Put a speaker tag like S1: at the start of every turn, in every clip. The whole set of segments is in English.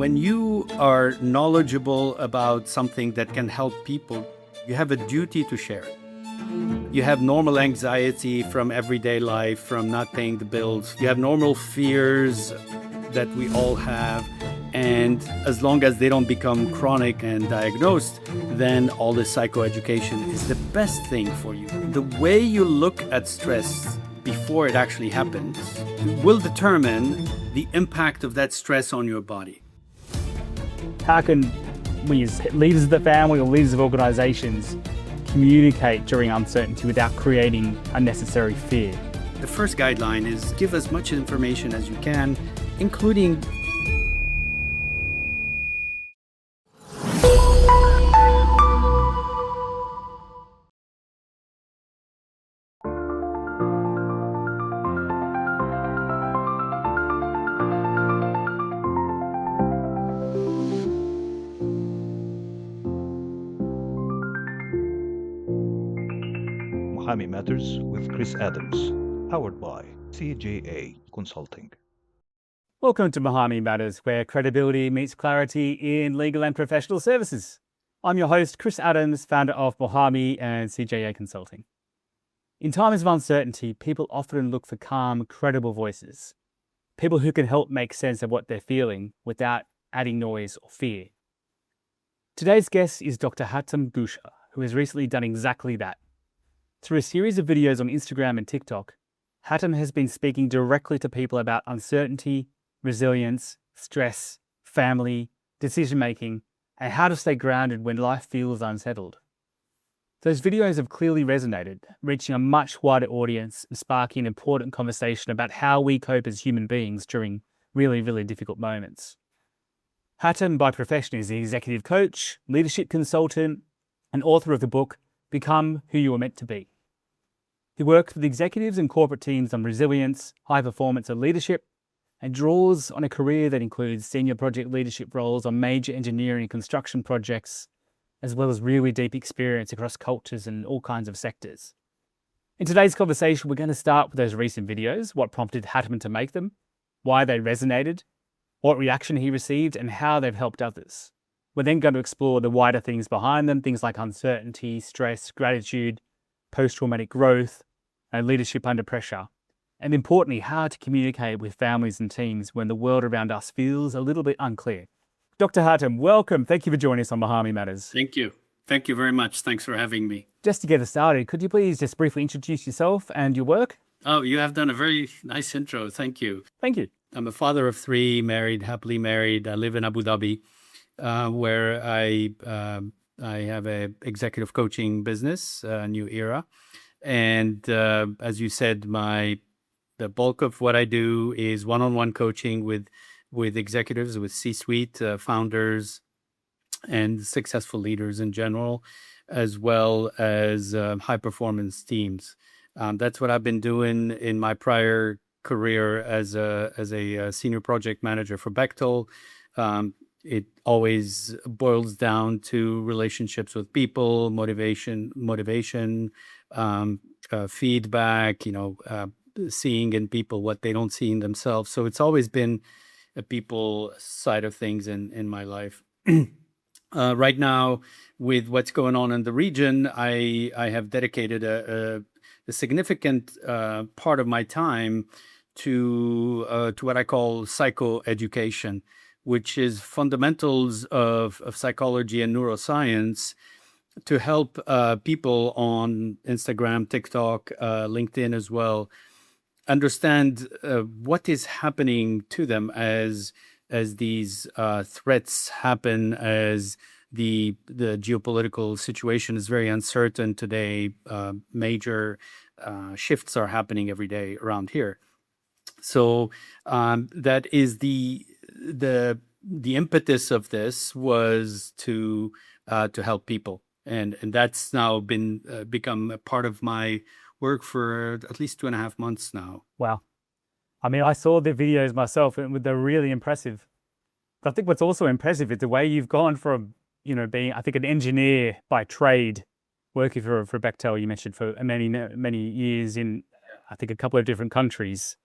S1: When you are knowledgeable about something that can help people, you have a duty to share it. You have normal anxiety from everyday life, from not paying the bills. You have normal fears that we all have. And as long as they don't become chronic and diagnosed, then all this psychoeducation is the best thing for you. The way you look at stress before it actually happens will determine the impact of that stress on your body.
S2: How can we as leaders of the family or leaders of organizations communicate during uncertainty without creating unnecessary fear?
S1: The first guideline is give as much information as you can, including
S3: Muhami Matters with Chris Adams, powered by CJA Consulting.
S2: Welcome to Muhami Matters, where credibility meets clarity in legal and professional services. I'm your host, Chris Adams, founder of Muhami and CJA Consulting. In times of uncertainty, people often look for calm, credible voices, people who can help make sense of what they're feeling without adding noise or fear. Today's guest is Dr Hatem Goucha, who has recently done exactly that. Through a series of videos on Instagram and TikTok, Hatem has been speaking directly to people about uncertainty, resilience, stress, family, decision-making, and how to stay grounded when life feels unsettled. Those videos have clearly resonated, reaching a much wider audience and sparking an important conversation about how we cope as human beings during really, really difficult moments. Hatem, by profession, is an executive coach, leadership consultant, and author of the book, Become Who You Were Meant to Be. He works with executives and corporate teams on resilience, high performance and leadership, and draws on a career that includes senior project leadership roles on major engineering and construction projects, as well as really deep experience across cultures and all kinds of sectors. In today's conversation, we're going to start with those recent videos, what prompted Hatem to make them, why they resonated, what reaction he received, and how they've helped others. We're then going to explore the wider things behind them, things like uncertainty, stress, gratitude, post-traumatic growth, and leadership under pressure. And importantly, how to communicate with families and teams when the world around us feels a little bit unclear. Dr. Hatem, welcome. Thank you for joining us on Muhami Matters.
S1: Thank you. Thank you very much. Thanks for having me.
S2: Just to get us started, could you please just briefly introduce yourself and your work?
S1: Oh, you have done a very nice intro. Thank you.
S2: Thank you.
S1: I'm a father of three, happily married. I live in Abu Dhabi, where I have a executive coaching business, New Era. And as you said, the bulk of what I do is one-on-one coaching with executives, with C-suite founders and successful leaders in general, as well as high-performance teams. That's what I've been doing in my prior career as a senior project manager for Bechtel. It always boils down to relationships with people, motivation, feedback, seeing in people what they don't see in themselves. So it's always been a people side of things in my life. Right now, with what's going on in the region, I have dedicated a significant part of my time to what I call psychoeducation, which is fundamentals of psychology and neuroscience to help people on Instagram, TikTok, LinkedIn as well, understand what is happening to them as these threats happen, as the geopolitical situation is very uncertain today. Major shifts are happening every day around here. So that is the impetus of this was to help people, and that's now become a part of my work for at least 2.5 months now.
S2: Wow. I mean, I saw the videos myself and they're really impressive. But I think what's also impressive is the way you've gone from, being, I think, an engineer by trade, working for Bechtel, you mentioned, for many years in, I think, a couple of different countries.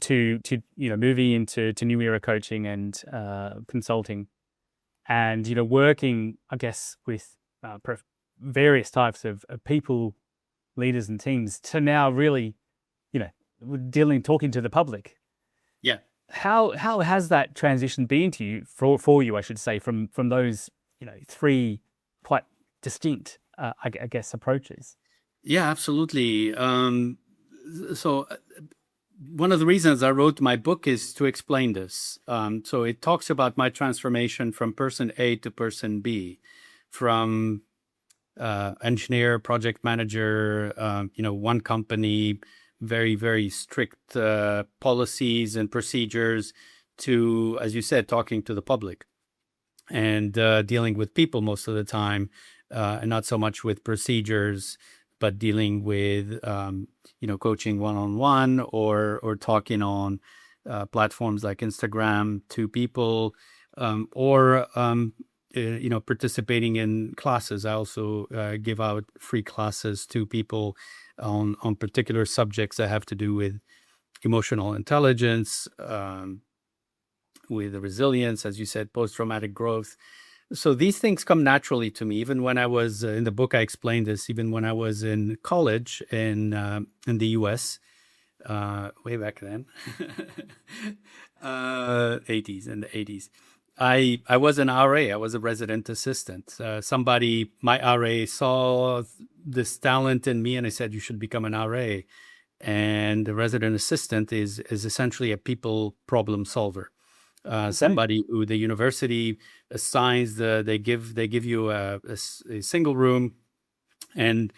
S2: to moving into new era coaching and consulting, and working, I guess, with various types of people, leaders, and teams, to now really talking to the public.
S1: Yeah.
S2: How has that transition been to you for you, I should say, from those three quite distinct I guess approaches?
S1: Yeah, absolutely. So one of the reasons I wrote my book is to explain this. So it talks about my transformation from person A to person B, from engineer, project manager, one company, very, very strict policies and procedures, to, as you said, talking to the public and dealing with people most of the time, and not so much with procedures, but dealing with, coaching one-on-one or talking on platforms like Instagram to people, or participating in classes. I also give out free classes to people on particular subjects that have to do with emotional intelligence, with resilience, as you said, post-traumatic growth. So these things come naturally to me. Even when I was in the book, I explained this. Even when I was in college in the U.S., way back then, 80s, in the 80s, I was an RA. I was a resident assistant. My RA saw this talent in me, and I said, "You should become an RA." And the resident assistant is essentially a people problem solver. Somebody who the university assigns, they give you a single room, and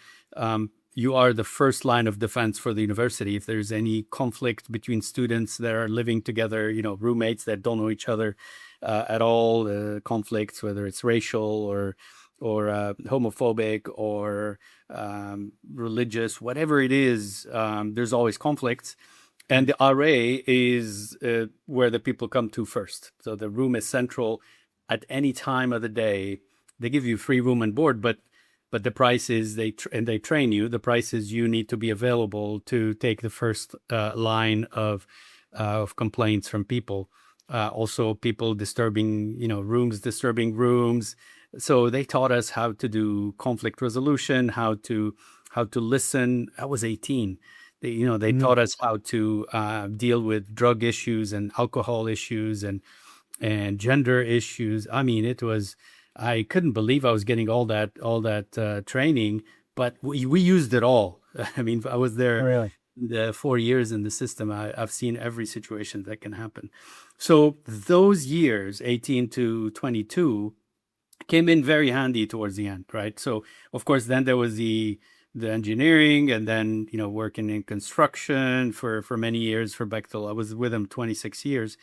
S1: you are the first line of defense for the university. If there's any conflict between students that are living together, roommates that don't know each other at all, conflicts, whether it's racial or homophobic or religious, whatever it is, there's always conflicts. And the RA is where the people come to first. So the room is central at any time of the day. They give you free room and board, but the price is they train you. The price is you need to be available to take the first line of complaints from people. Also, people disturbing rooms. So they taught us how to do conflict resolution, how to listen. I was 18. They taught us how to deal with drug issues and alcohol issues and gender issues. I mean, I couldn't believe I was getting all that training, but we used it all. I mean, I was there
S2: really
S1: the 4 years in the system. I've seen every situation that can happen. So those years, 18 to 22, came in very handy towards the end, right? So of course, then there was the engineering, and then working in construction for many years for Bechtel. I was with him 26 years,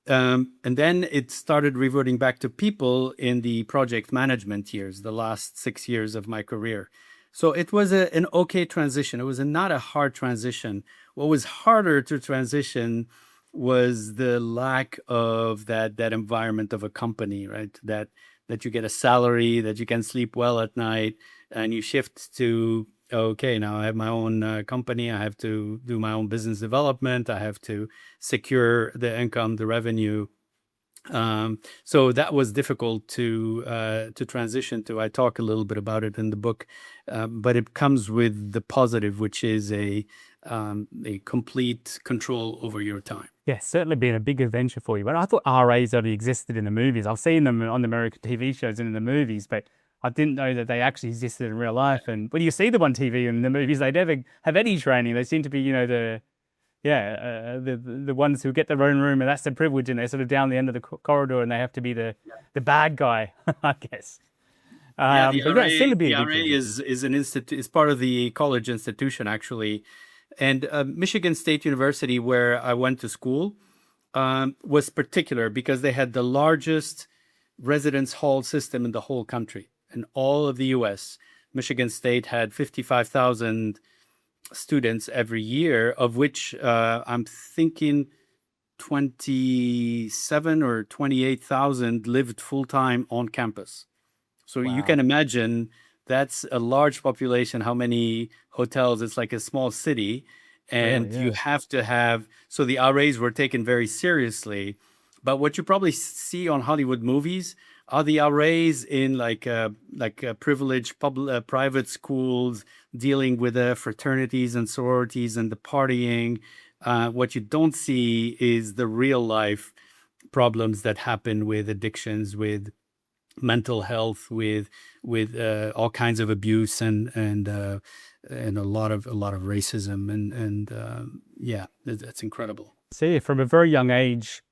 S1: and then it started reverting back to people in the project management years, the last 6 years of my career. So it was an okay transition. It was not a hard transition. What was harder to transition was the lack of that environment of a company, right? That you get a salary, that you can sleep well at night, and you shift to, okay, now I have my own company. I have to do my own business development. I have to secure the income, the revenue. So that was difficult to transition to. I talk a little bit about it in the book, but it comes with the positive, which is a complete control over your time.
S2: Yeah, certainly been a big adventure for you. But I thought RAs only existed in the movies. I've seen them on the American TV shows and in the movies, but I didn't know that they actually existed in real life. And when you see them on TV and in the movies, they never have any training. They seem to be, the ones who get their own room, and that's their privilege, and they're sort of down the end of the corridor, and they have to be the bad guy, I guess.
S1: The RA is an institute. It's part of the college institution, actually. And Michigan State University, where I went to school, was particular because they had the largest residence hall system in the whole country. In all of the U.S., Michigan State had 55,000 students every year, of which I'm thinking 27 or 28,000 lived full-time on campus. So
S2: Wow.
S1: You can imagine that's a large population, how many hotels, it's like a small city. And
S2: Really,
S1: you
S2: yeah.
S1: have to have, so the RAs were taken very seriously. But what you probably see on Hollywood movies are the RAs in privileged private schools dealing with the fraternities and sororities and the partying. What you don't see is the real life problems that happen with addictions, with mental health, with all kinds of abuse and a lot of racism and yeah, that's incredible.
S2: See, from a very young age,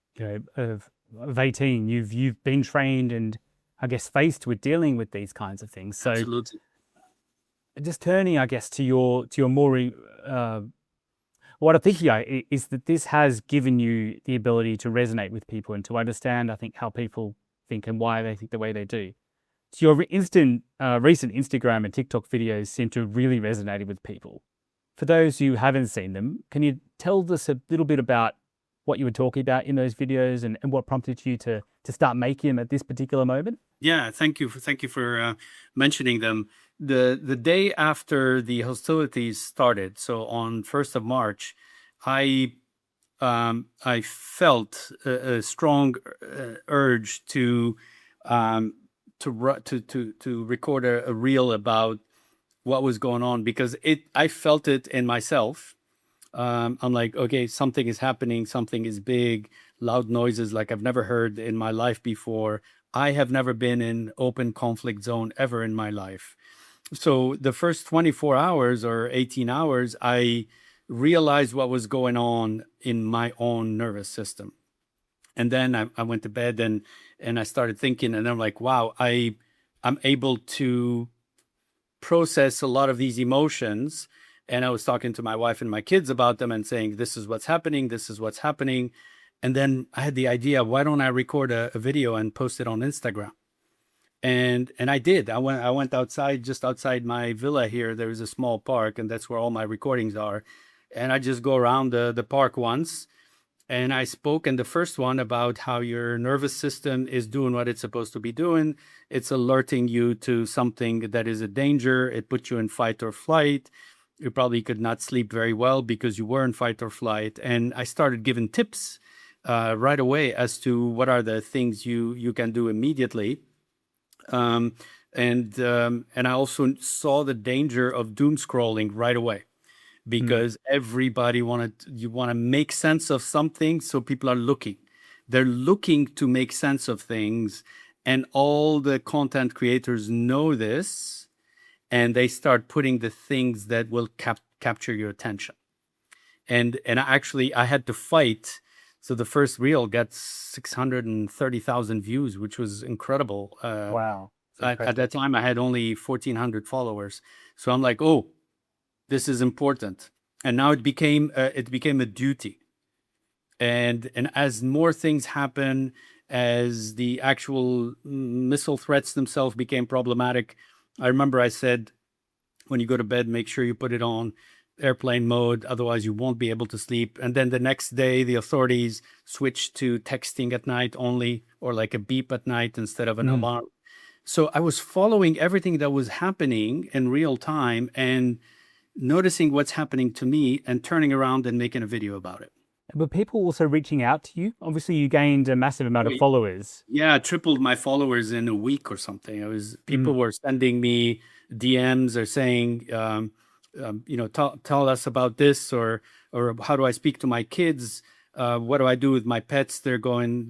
S2: of 18, you've been trained and I guess faced with dealing with these kinds of things. So
S1: Absolutely.
S2: just turning, I guess, to your more what I think is that this has given you the ability to resonate with people and to understand, I think, how people think and why they think the way they do. So your recent Instagram and TikTok videos seem to have really resonated with people. For those who haven't seen them, can you tell us a little bit about what you were talking about in those videos and what prompted you to start making them at this particular moment?
S1: Yeah, thank you for mentioning them. The day after the hostilities started, so on 1st of March, I felt a strong urge to record a reel about what was going on, because I felt it in myself. I'm like, okay, something is happening, something is big, loud noises like I've never heard in my life before. I have never been in open conflict zone ever in my life. So the first 24 hours or 18 hours, I realized what was going on in my own nervous system. And then I went to bed and I started thinking, and I'm like, wow, I'm able to process a lot of these emotions. And I was talking to my wife and my kids about them and saying, this is what's happening. This is what's happening. And then I had the idea, why don't I record a video and post it on Instagram? And I did. I went outside, just outside my villa here. There is a small park, and that's where all my recordings are. And I just go around the park once, and I spoke in the first one about how your nervous system is doing what it's supposed to be doing. It's alerting you to something that is a danger. It puts you in fight or flight. You probably could not sleep very well because you were in fight or flight. And I started giving tips right away as to what are the things you can do immediately. And I also saw the danger of doom scrolling right away, because everybody want to make sense of something. So people are looking. They're looking to make sense of things. And all the content creators know this, and they start putting the things that will capture your attention. And actually, I had to fight. So the first reel got 630,000 views, which was incredible.
S2: Wow.
S1: At that time, I had only 1,400 followers. So I'm like, oh, this is important. And now it became a duty. And as more things happen, as the actual missile threats themselves became problematic, I remember I said, when you go to bed, make sure you put it on airplane mode, otherwise you won't be able to sleep. And then the next day, the authorities switched to texting at night only, or like a beep at night instead of an alarm. So I was following everything that was happening in real time and noticing what's happening to me and turning around and making a video about it.
S2: Were people also reaching out to you? Obviously, you gained a massive amount of followers.
S1: Yeah, I tripled my followers in a week or something. People were sending me DMs or saying, tell us about this, or how do I speak to my kids? What do I do with my pets? They're going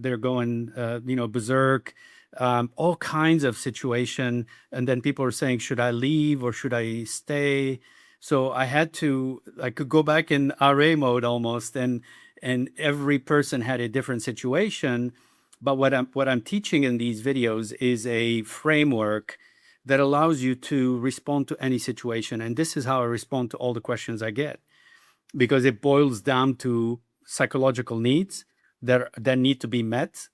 S1: berserk. All kinds of situation. And then people were saying, should I leave or should I stay? So I could go back in RA mode almost, and every person had a different situation. But what I'm teaching in these videos is a framework that allows you to respond to any situation. And this is how I respond to all the questions I get, because it boils down to psychological needs that need to be met.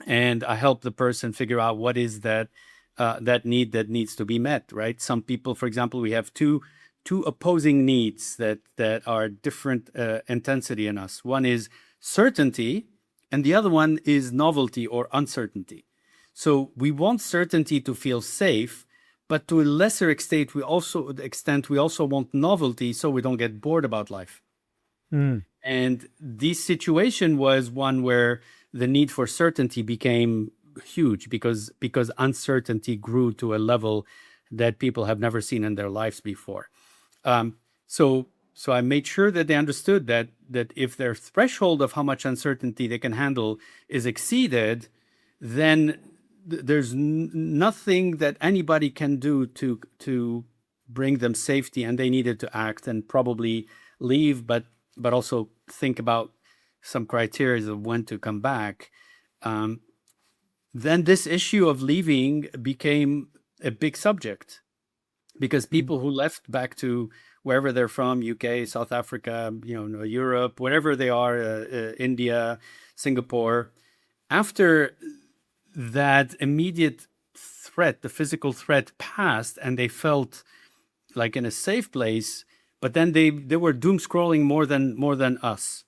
S1: And I help the person figure out what is that need that needs to be met, right? Some people, for example, we have two opposing needs that are different intensity in us. One is certainty, and the other one is novelty or uncertainty. So we want certainty to feel safe, but to a lesser extent, we also want novelty so we don't get bored about life.
S2: Mm.
S1: And this situation was one where the need for certainty became huge because uncertainty grew to a level that people have never seen in their lives before. So I made sure that they understood that if their threshold of how much uncertainty they can handle is exceeded, then there's nothing that anybody can do to bring them safety, and they needed to act and probably leave, but also think about some criteria of when to come back. Then this issue of leaving became a big subject because people who left back to wherever they're from, UK, South Africa, Europe, wherever they are, India, Singapore, after that immediate threat, the physical threat passed, and they felt like in a safe place, but then they were doom scrolling more than us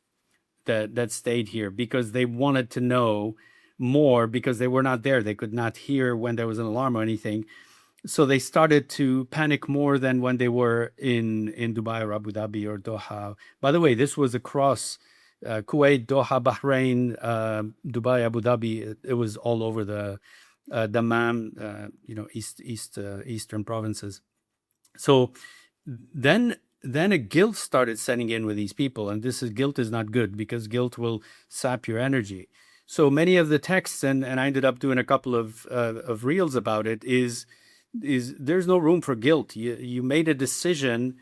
S1: that stayed here because they wanted to know more because they were not there. They could not hear when there was an alarm or anything. So they started to panic more than when they were in Dubai or Abu Dhabi or Doha. By the way, this was across Kuwait, Doha, Bahrain, Dubai, Abu Dhabi. It was all over the Dammam, eastern provinces. So then a guilt started setting in with these people, and guilt is not good because guilt will sap your energy. So many of the texts, and I ended up doing a couple of reels about it, is there's no room for guilt. You made a decision,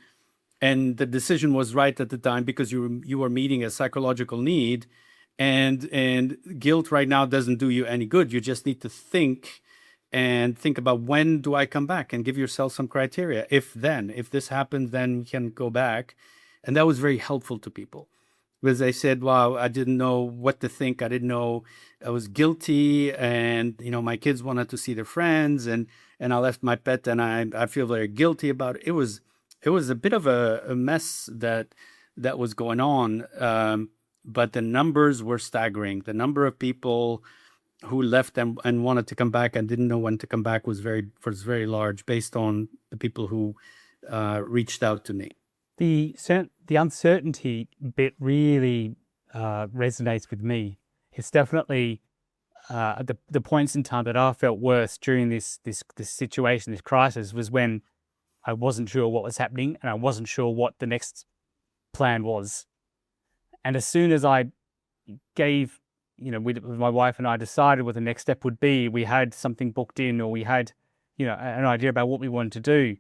S1: and the decision was right at the time because you were meeting a psychological need, and guilt right now doesn't do you any good. You just need to think about when do I come back, and give yourself some criteria. If this happens, then we can go back. And that was very helpful to people because they said, wow, I didn't know what to think. I didn't know I was guilty. And, my kids wanted to see their friends, and I left my pet, and I feel very guilty about it. It was a bit of a mess that was going on. But the numbers were staggering. The number of people who left and wanted to come back and didn't know when to come back was very large based on the people who reached out to me.
S2: The uncertainty bit really resonates with me. It's definitely the points in time that I felt worse during this situation, this crisis, was when I wasn't sure what was happening and I wasn't sure what the next plan was. And as soon as I gave, with my wife and I decided what the next step would be, we had something booked in, or we had, an idea about what we wanted to do.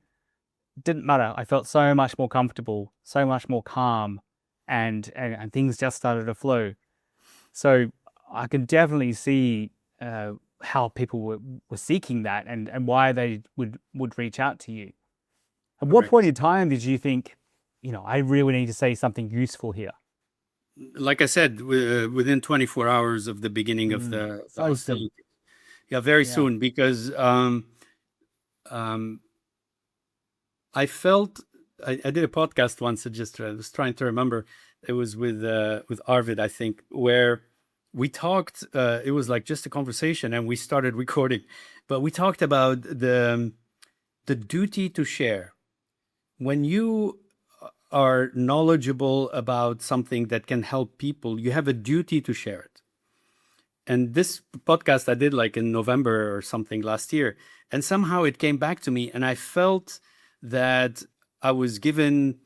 S2: It didn't matter. I felt so much more comfortable, so much more calm, and things just started to flow. So I can definitely see how people were seeking that and why they would reach out to you. At what point in time did you think, I really need to say something useful here?
S1: Like I said, within 24 hours of the beginning of the hostility. Yeah, very soon, because I felt I did a podcast once. I was trying to remember. It was with Arvid, I think, where we talked. It was like just a conversation, and we started recording. But we talked about the duty to share. When you are knowledgeable about something that can help people, you have a duty to share it. And this podcast I did like in November or something last year, and somehow it came back to me, and I felt that I was given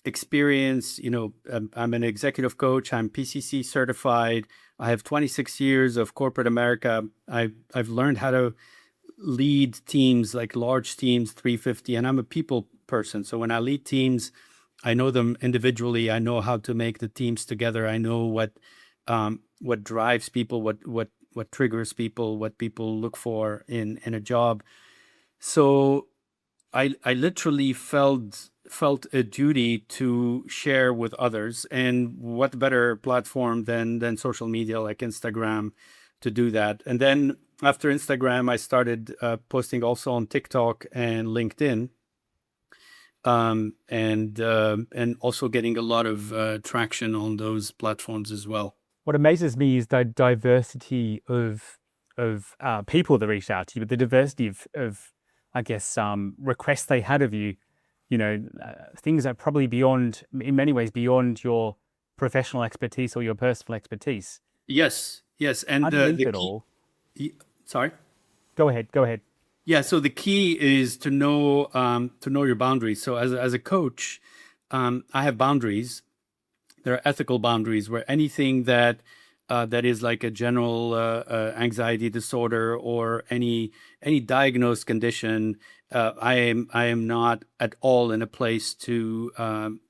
S1: experience. I'm an executive coach. I'm PCC certified. I have 26 years of corporate America. I've learned how to lead teams, like large teams, 350, and I'm a people person. So when I lead teams, I know them individually. I know how to make the teams together. I know what drives people, what triggers people, what people look for in a job. So I literally felt a duty to share with others, and what better platform than social media like Instagram to do that. And then after Instagram, I started posting also on TikTok and LinkedIn. And also getting a lot of traction on those platforms as well.
S2: What amazes me is the diversity of people that reached out to you, but the diversity of I guess requests they had of you. Things that are probably beyond, in many ways, beyond your professional expertise or your personal expertise.
S1: Yes, and
S2: Underneath
S1: the
S2: it
S1: key.
S2: all,
S1: Sorry.
S2: go ahead.
S1: Yeah, so the key is to know your boundaries. So as a coach, I have boundaries. There are ethical boundaries where anything that is like a general anxiety disorder or any diagnosed condition, I am not at all in a place to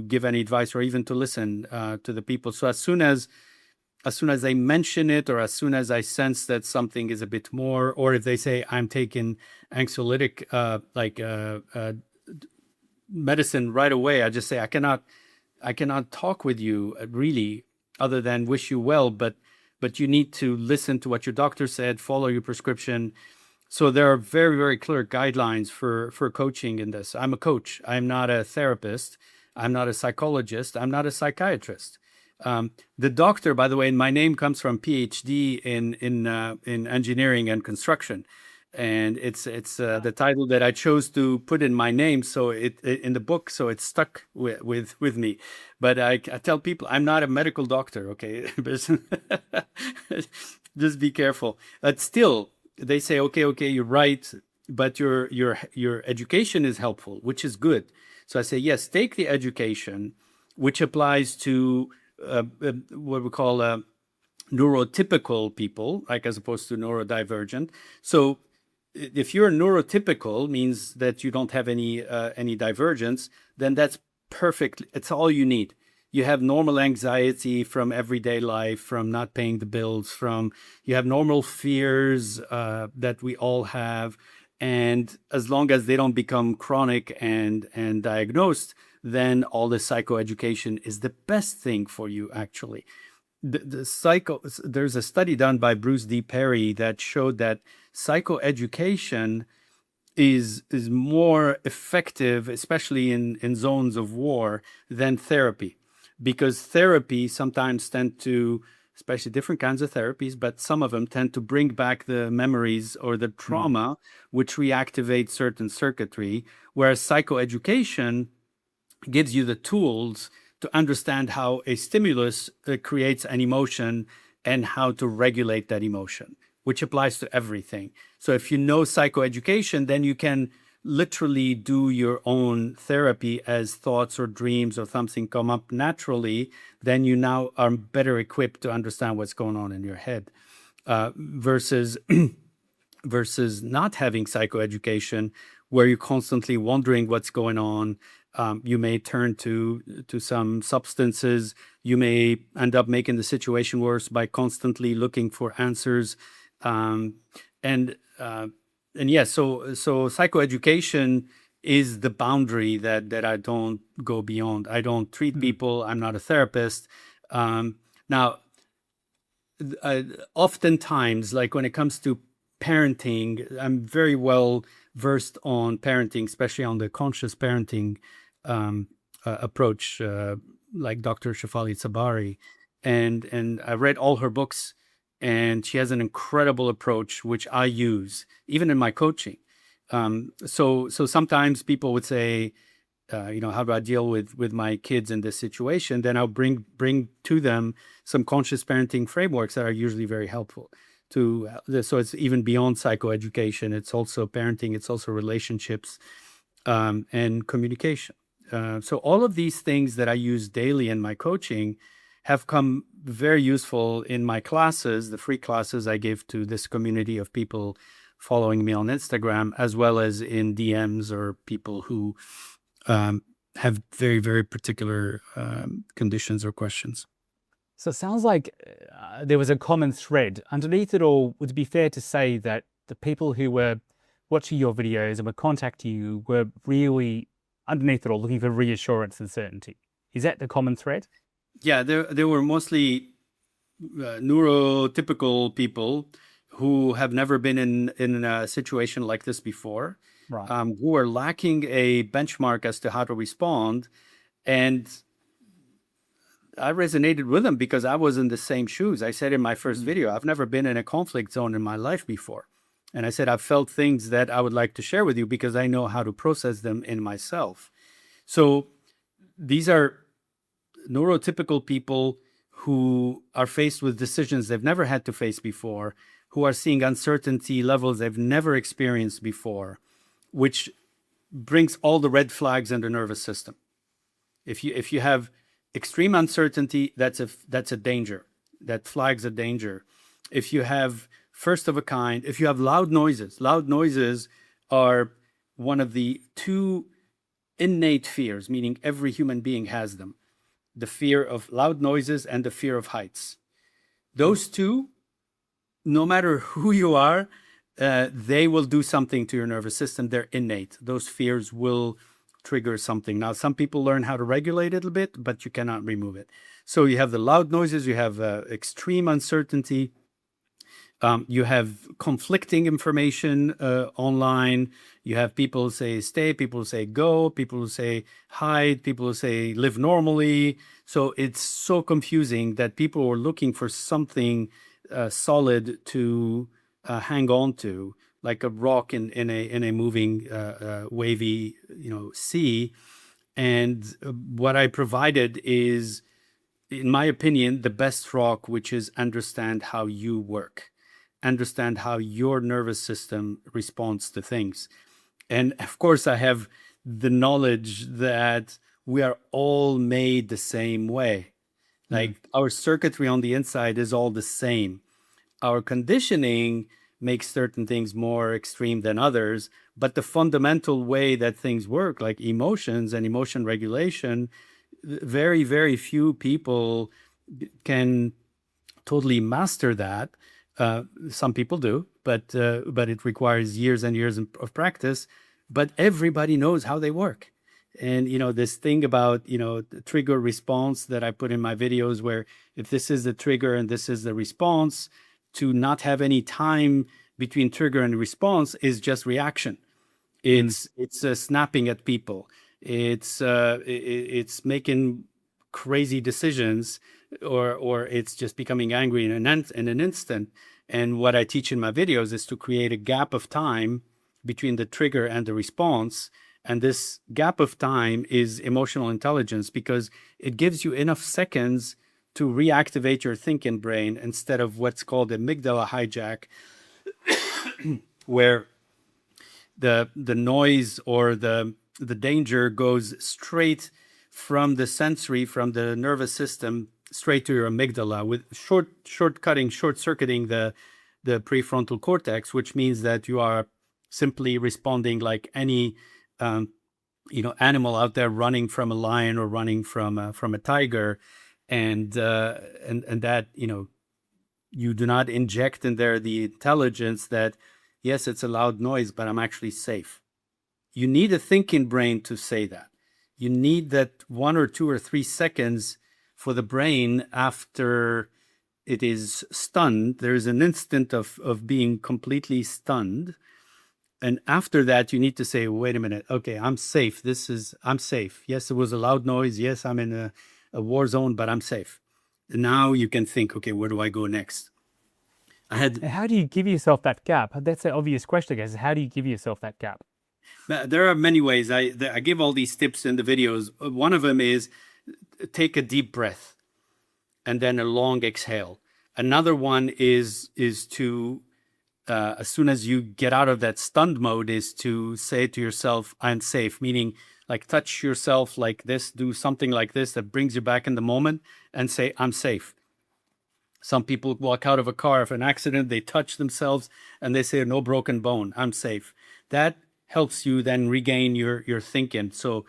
S1: give any advice or even to listen to the people. So as soon as they mention it, or as soon as I sense that something is a bit more, or if they say I'm taking anxiolytic medicine right away, I just say I cannot talk with you really, other than wish you well, but you need to listen to what your doctor said, follow your prescription. So there are very, very clear guidelines for coaching in this. I'm a coach. I'm not a therapist. I'm not a psychologist. I'm not a psychiatrist. The doctor, by the way, and my name comes from PhD in engineering and construction, and it's the title that I chose to put in my name, so it in the book, so it's stuck with me. But I tell people I'm not a medical doctor. Okay, just be careful. But still, they say, okay, you're right, but your education is helpful, which is good. So I say, yes, take the education, which applies to what we call neurotypical people, like as opposed to neurodivergent. So if you're neurotypical, means that you don't have any divergence, then that's perfect. It's all you need. You have normal anxiety from everyday life, from not paying the bills, from you have normal fears that we all have. And as long as they don't become chronic and diagnosed, then all the psychoeducation is the best thing for you, actually. There's a study done by Bruce D. Perry that showed that psychoeducation is more effective, especially in zones of war, than therapy. Because therapy sometimes tend to, especially different kinds of therapies, but some of them tend to bring back the memories or the trauma, which reactivate certain circuitry, whereas psychoeducation gives you the tools to understand how a stimulus creates an emotion and how to regulate that emotion, which applies to everything. So if you know psychoeducation, then you can literally do your own therapy as thoughts or dreams or something come up naturally. Then you now are better equipped to understand what's going on in your head, versus not having psychoeducation, where you're constantly wondering what's going on. You may turn to some substances. You may end up making the situation worse by constantly looking for answers. Yes, so psychoeducation is the boundary that I don't go beyond. I don't treat people. I'm not a therapist. Now, oftentimes, like when it comes to parenting, I'm very well versed on parenting, especially on the conscious parenting approach, like Dr. Shefali Tsabari, and I read all her books, and she has an incredible approach which I use even in my coaching. So sometimes people would say, how do I deal with my kids in this situation? Then I'll bring to them some conscious parenting frameworks that are usually very helpful. So it's even beyond psychoeducation. It's also parenting. It's also relationships and communication. So all of these things that I use daily in my coaching have come very useful in my classes, the free classes I give to this community of people following me on Instagram, as well as in DMs or people who have very, very particular conditions or questions.
S2: So it sounds like there was a common thread. Underneath it all, would it be fair to say that the people who were watching your videos and were contacting you were really, underneath it all, looking for reassurance and certainty? Is that the common thread?
S1: Yeah, there were mostly neurotypical people who have never been in a situation like this before,
S2: right.
S1: Who are lacking a benchmark as to how to respond. And I resonated with them because I was in the same shoes. I said in my first video, I've never been in a conflict zone in my life before. And I said, I've felt things that I would like to share with you because I know how to process them in myself. So these are neurotypical people who are faced with decisions they've never had to face before, who are seeing uncertainty levels they've never experienced before, which brings all the red flags in the nervous system. If you have extreme uncertainty, that's a danger. That flags a danger. If you have first of a kind, if you have loud noises are one of the two innate fears, meaning every human being has them. The fear of loud noises and the fear of heights. Those two, no matter who you are, they will do something to your nervous system. They're innate. Those fears will trigger something. Now, some people learn how to regulate it a bit, but you cannot remove it. So you have the loud noises, you have extreme uncertainty, you have conflicting information online. You have people say stay, people say go, people say hide, people say live normally. So it's so confusing that people are looking for something solid to hang on to, like a rock in a moving wavy sea. And what I provided is, in my opinion, the best rock, which is understand how you work, understand how your nervous system responds to things. And of course, I have the knowledge that we are all made the same way. Like our circuitry on the inside is all the same. Our conditioning makes certain things more extreme than others, but the fundamental way that things work, like emotions and emotion regulation, very, very few people can totally master that. Some people do, but it requires years and years of practice. But everybody knows how they work. And, this thing about, the trigger response that I put in my videos, where if this is the trigger and this is the response, to not have any time between trigger and response is just reaction. It's snapping at people. It's making crazy decisions, or it's just becoming angry in an instant. And what I teach in my videos is to create a gap of time between the trigger and the response. And this gap of time is emotional intelligence, because it gives you enough seconds to reactivate your thinking brain instead of what's called amygdala hijack, where the noise or the danger goes straight from the sensory, from the nervous system, straight to your amygdala, with short-circuiting the prefrontal cortex, which means that you are simply responding like any animal out there running from a lion or running from a tiger, and that you do not inject in there the intelligence that, yes, it's a loud noise, but I'm actually safe. You need a thinking brain to say that. You need that 1 or 2 or 3 seconds for the brain after it is stunned. There's an instant of being completely stunned. And after that, you need to say, wait a minute, okay, I'm safe. I'm safe. Yes, it was a loud noise. Yes, I'm in a war zone, but I'm safe. And now you can think, okay, where do I go next?
S2: How do you give yourself that gap? That's an obvious question, I guess. How do you give yourself that gap?
S1: There are many ways. I give all these tips in the videos. One of them is take a deep breath and then a long exhale. Another one is to, as soon as you get out of that stunned mode, is to say to yourself, I'm safe, meaning like touch yourself like this, do something like this that brings you back in the moment and say, I'm safe. Some people walk out of a car of an accident, they touch themselves and they say, no broken bone, I'm safe. That helps you then regain your thinking. So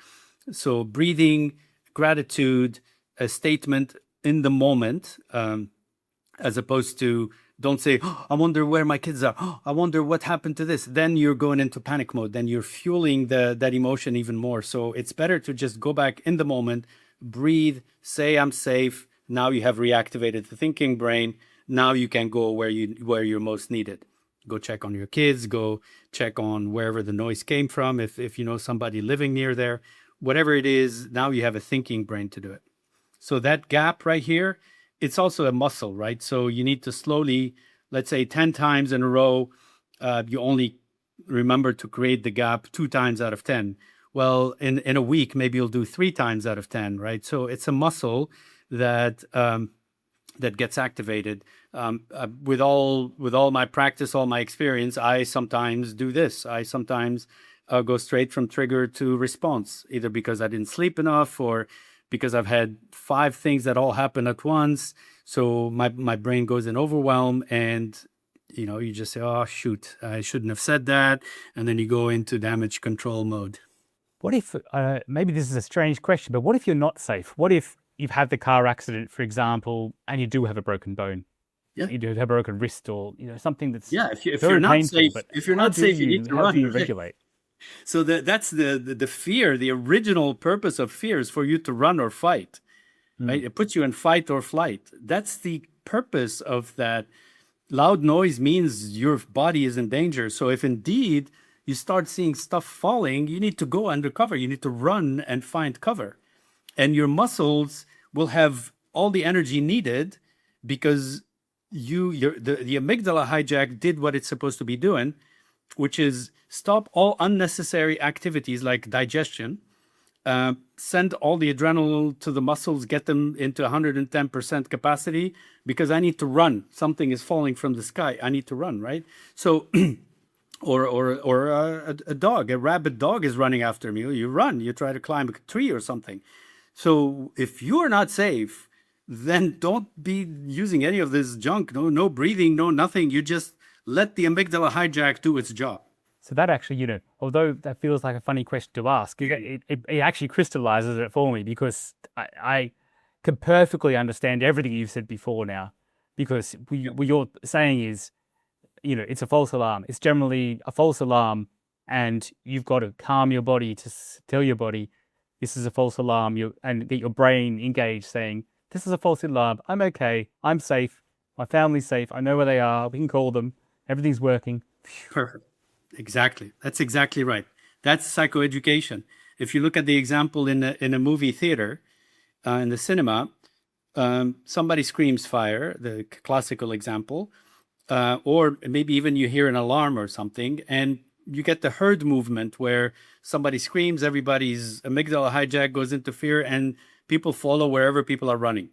S1: breathing, gratitude, a statement in the moment, as opposed to, don't say, oh, I wonder where my kids are. Oh, I wonder what happened to this. Then you're going into panic mode. Then you're fueling that emotion even more. So it's better to just go back in the moment, breathe, say I'm safe. Now you have reactivated the thinking brain. Now you can go where you're most needed. Go check on your kids. Go check on wherever the noise came from. If you know somebody living near there, whatever it is, now you have a thinking brain to do it. So that gap right here, it's also a muscle, right? So you need to slowly, let's say 10 times in a row, you only remember to create the gap 2 times out of 10. Well, in a week, maybe you'll do 3 times out of 10, right? So it's a muscle that that gets activated. With all my practice, all my experience, I sometimes do this. I sometimes go straight from trigger to response, either because I didn't sleep enough or because I've had 5 things that all happen at once. So my brain goes in overwhelm, and you just say, "Oh shoot, I shouldn't have said that," and then you go into damage control mode.
S2: What if, maybe this is a strange question, but what if you're not safe? What if you've had the car accident, for example, and you do have a broken bone?
S1: Yeah.
S2: You do have a broken wrist, or something that's
S1: If
S2: very
S1: you're not
S2: painful.
S1: safe,
S2: But
S1: if you're
S2: how
S1: not
S2: do
S1: safe, you need to
S2: how
S1: run.
S2: do you
S1: right?
S2: regulate?
S1: So that's the fear. The original purpose of fear is for you to run or fight, right? It puts you in fight or flight. That's the purpose of that. Loud noise means your body is in danger. So if indeed you start seeing stuff falling, you need to go under cover. You need to run and find cover. And your muscles will have all the energy needed because the amygdala hijack did what it's supposed to be doing, which is stop all unnecessary activities like digestion, send all the adrenaline to the muscles, get them into 110% capacity, because I need to run. Something is falling from the sky. I need to run, right? So, or a dog, a rabid dog is running after me. You run. You try to climb a tree or something. So if you are not safe, then don't be using any of this junk. No breathing, no nothing. You just let the amygdala hijack do its job.
S2: So that actually, although that feels like a funny question to ask, it actually crystallizes it for me, because I can perfectly understand everything you've said before now, because what you're saying is, it's a false alarm. It's generally a false alarm, and you've got to calm your body to tell your body, this is a false alarm, and get your brain engaged, saying, this is a false alarm. I'm okay. I'm safe. My family's safe. I know where they are. We can call them. Everything's working.
S1: Perfect. Exactly. That's exactly right. That's psychoeducation. If you look at the example in a movie theater, in the cinema, somebody screams fire, the classical example, or maybe even you hear an alarm or something, and you get the herd movement where somebody screams, everybody's amygdala hijack goes into fear, and people follow wherever people are running.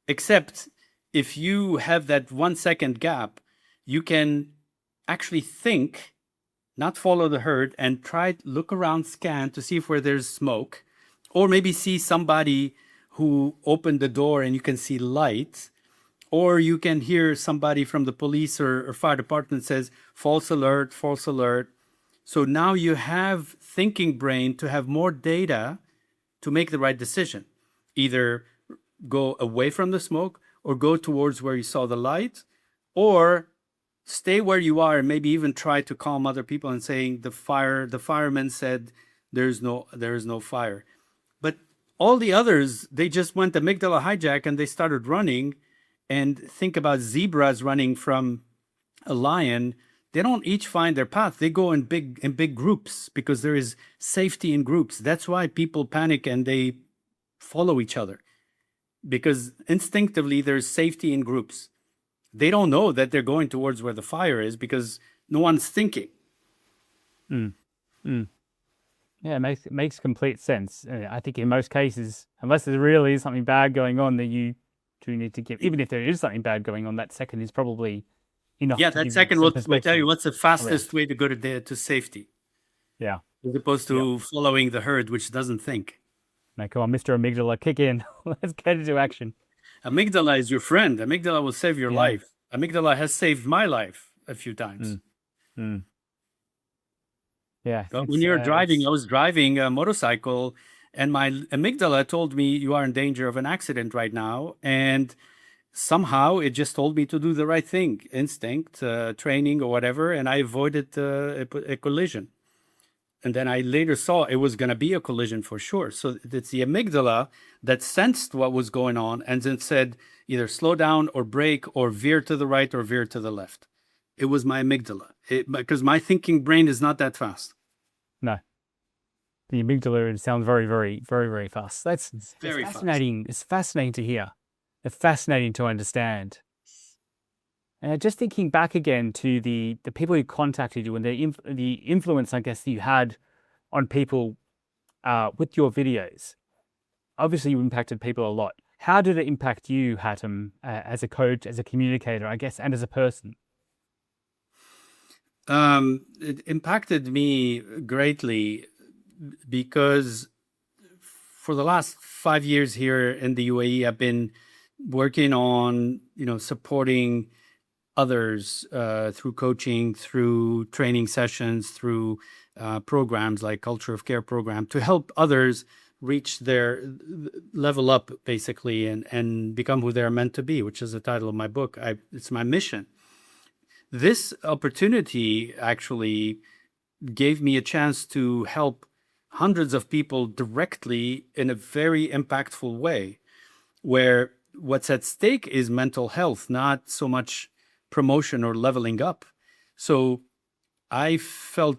S1: Except if you have that 1 second gap, you can actually think, not follow the herd, and look around, scan to see if where there's smoke, or maybe see somebody who opened the door and you can see light, or you can hear somebody from the police or fire department says, false alert, false alert. So now you have thinking brain to have more data to make the right decision. Either go away from the smoke, or go towards where you saw the light, or stay where you are and maybe even try to calm other people and saying the fireman said there is no fire. But all the others, they just went amygdala hijack and they started running. And think about zebras running from a lion. They don't each find their path. They go in big groups because there is safety in groups. That's why people panic and they follow each other, because instinctively there's safety in groups. They don't know that they're going towards where the fire is because no one's thinking.
S2: Yeah, it makes complete sense. I think in most cases, unless there really is something bad going on, then you do need to give, even if there is something bad going on, that second is probably enough.
S1: Yeah,
S2: to
S1: that
S2: give
S1: second
S2: you
S1: will
S2: some
S1: tell you
S2: perspective.
S1: what's the fastest way to go to safety,
S2: Yeah.
S1: as opposed to following the herd, which doesn't think.
S2: Now, come on, Mr. Amygdala, kick in. Let's get into action.
S1: Amygdala is your friend. Amygdala will save your
S2: Yeah.
S1: life. Amygdala has saved my life a few times.
S2: Yeah.
S1: When you're driving, I was driving a motorcycle, and my amygdala told me you are in danger of an accident right now. And somehow it just told me to do the right thing, instinct, training or whatever. And I avoided a collision. And then I later saw it was going to be a collision for sure. So it's the amygdala that sensed what was going on and then said either slow down or brake or veer to the right or veer to the left. It was my amygdala, because my thinking brain is not that fast.
S2: No. The amygdala sounds very, very, very, very fast. That's
S1: very
S2: fascinating. It's fascinating to hear. It's fascinating to understand. And just thinking back again to the people who contacted you and the influence, I guess, that you had on people with your videos. Obviously, you impacted people a lot. How did it impact you, Hatem, as a coach, as a communicator, I guess, and as a person?
S1: It impacted me greatly because for the last 5 years here in the UAE, I've been working on, supporting others through coaching, through training sessions, through programs like Culture of Care program to help others reach their level up, basically, and become who they're meant to be, which is the title of my book. It's my mission. This opportunity actually gave me a chance to help hundreds of people directly in a very impactful way, where what's at stake is mental health, not so much promotion or leveling up. So I felt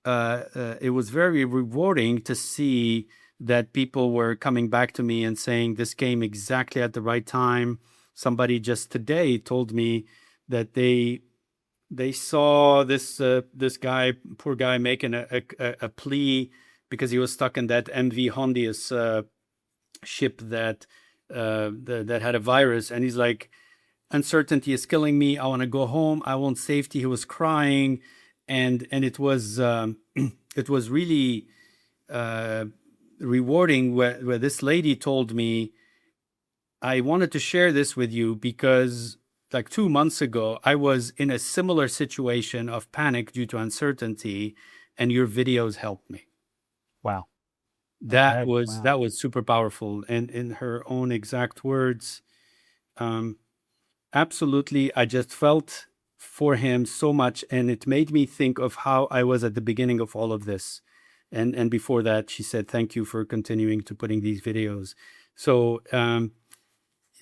S1: it was very rewarding to see that people were coming back to me and saying this came exactly at the right time. Somebody just today told me that they saw this guy, poor guy, making a plea because he was stuck in that MV Hondius ship that had a virus, and he's like, uncertainty is killing me. I want to go home. I want safety. He was crying, and it was it was really rewarding where this lady told me, I wanted to share this with you because like 2 months ago, I was in a similar situation of panic due to uncertainty, and your videos helped me.
S2: Wow.
S1: That was super powerful. And in her own exact words, absolutely, I just felt for him so much, and it made me think of how I was at the beginning of all of this. And before that, she said, thank you for continuing to putting these videos. So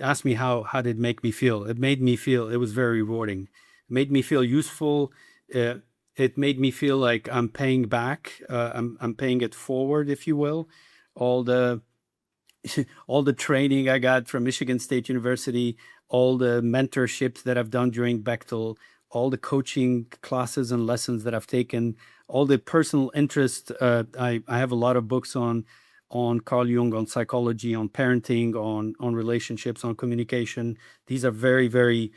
S1: asked me how did it make me feel. It made me feel, it was very rewarding. It made me feel useful. It made me feel like I'm paying back. I'm paying it forward, if you will. All the training I got from Michigan State University, all the mentorships that I've done during Bechtel, all the coaching classes and lessons that I've taken, all the personal interest. I have a lot of books on Carl Jung, on psychology, on parenting, on relationships, on communication. These are very, very,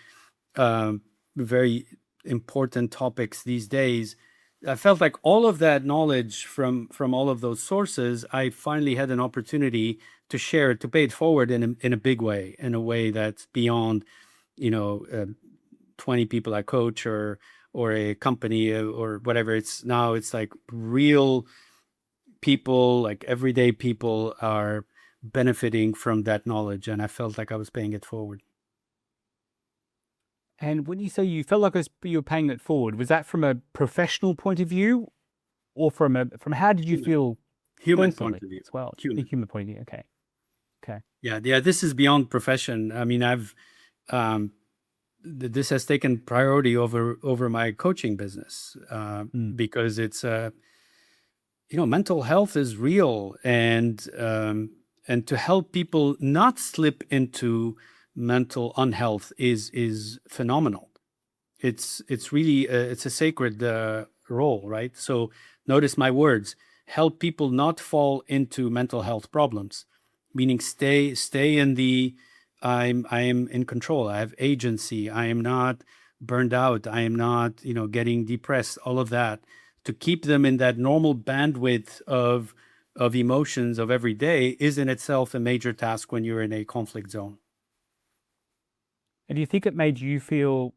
S1: very important topics these days. I felt like all of that knowledge from all of those sources, I finally had an opportunity to share it, to pay it forward in a big way, in a way that's beyond, 20 people I coach or a company or whatever. It's like real people, like everyday people are benefiting from that knowledge. And I felt like I was paying it forward.
S2: And when you say you felt like you were paying it forward, was that from a professional point of view, or from how did you feel
S1: human
S2: personally
S1: point of view
S2: as well?
S1: Human
S2: point of view. Okay.
S1: Yeah, this is beyond profession. I mean, I've this has taken priority over my coaching business because it's mental health is real, and to help people not slip into mental unhealth is phenomenal. It's really it's a sacred role, right? So notice my words: help people not fall into mental health problems, meaning stay in the I am in control. I have agency. I am not burned out. I am not getting depressed. All of that, to keep them in that normal bandwidth of emotions of every day is in itself a major task when you're in a conflict zone.
S2: And do you think it made you feel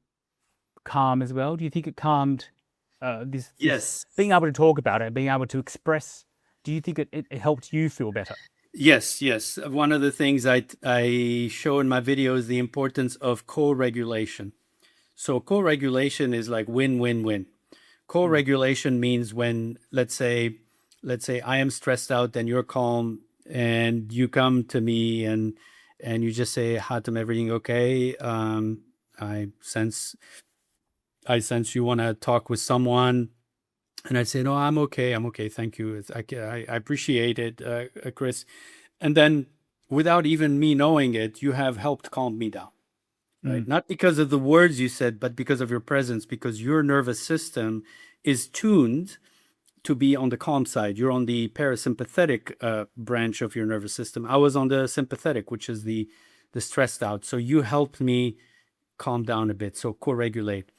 S2: calm as well? Do you think it calmed this being able to talk about it, being able to express? Do you think it helped you feel better?
S1: Yes. One of the things I show in my video is the importance of co-regulation. So co-regulation is like win-win-win. Co-regulation means when, let's say I am stressed out and you're calm, and you come to me and you just say, Hatem, everything okay? I sense you want to talk with someone. And I'd say, no, I'm okay. Thank you. I appreciate it, Chris. And then without even me knowing it, you have helped calm me down. Right? Not because of the words you said, but because of your presence, because your nervous system is tuned to be on the calm side. You're on the parasympathetic branch of your nervous system. I was on the sympathetic, which is the stressed out. So you helped me calm down a bit, so co-regulate.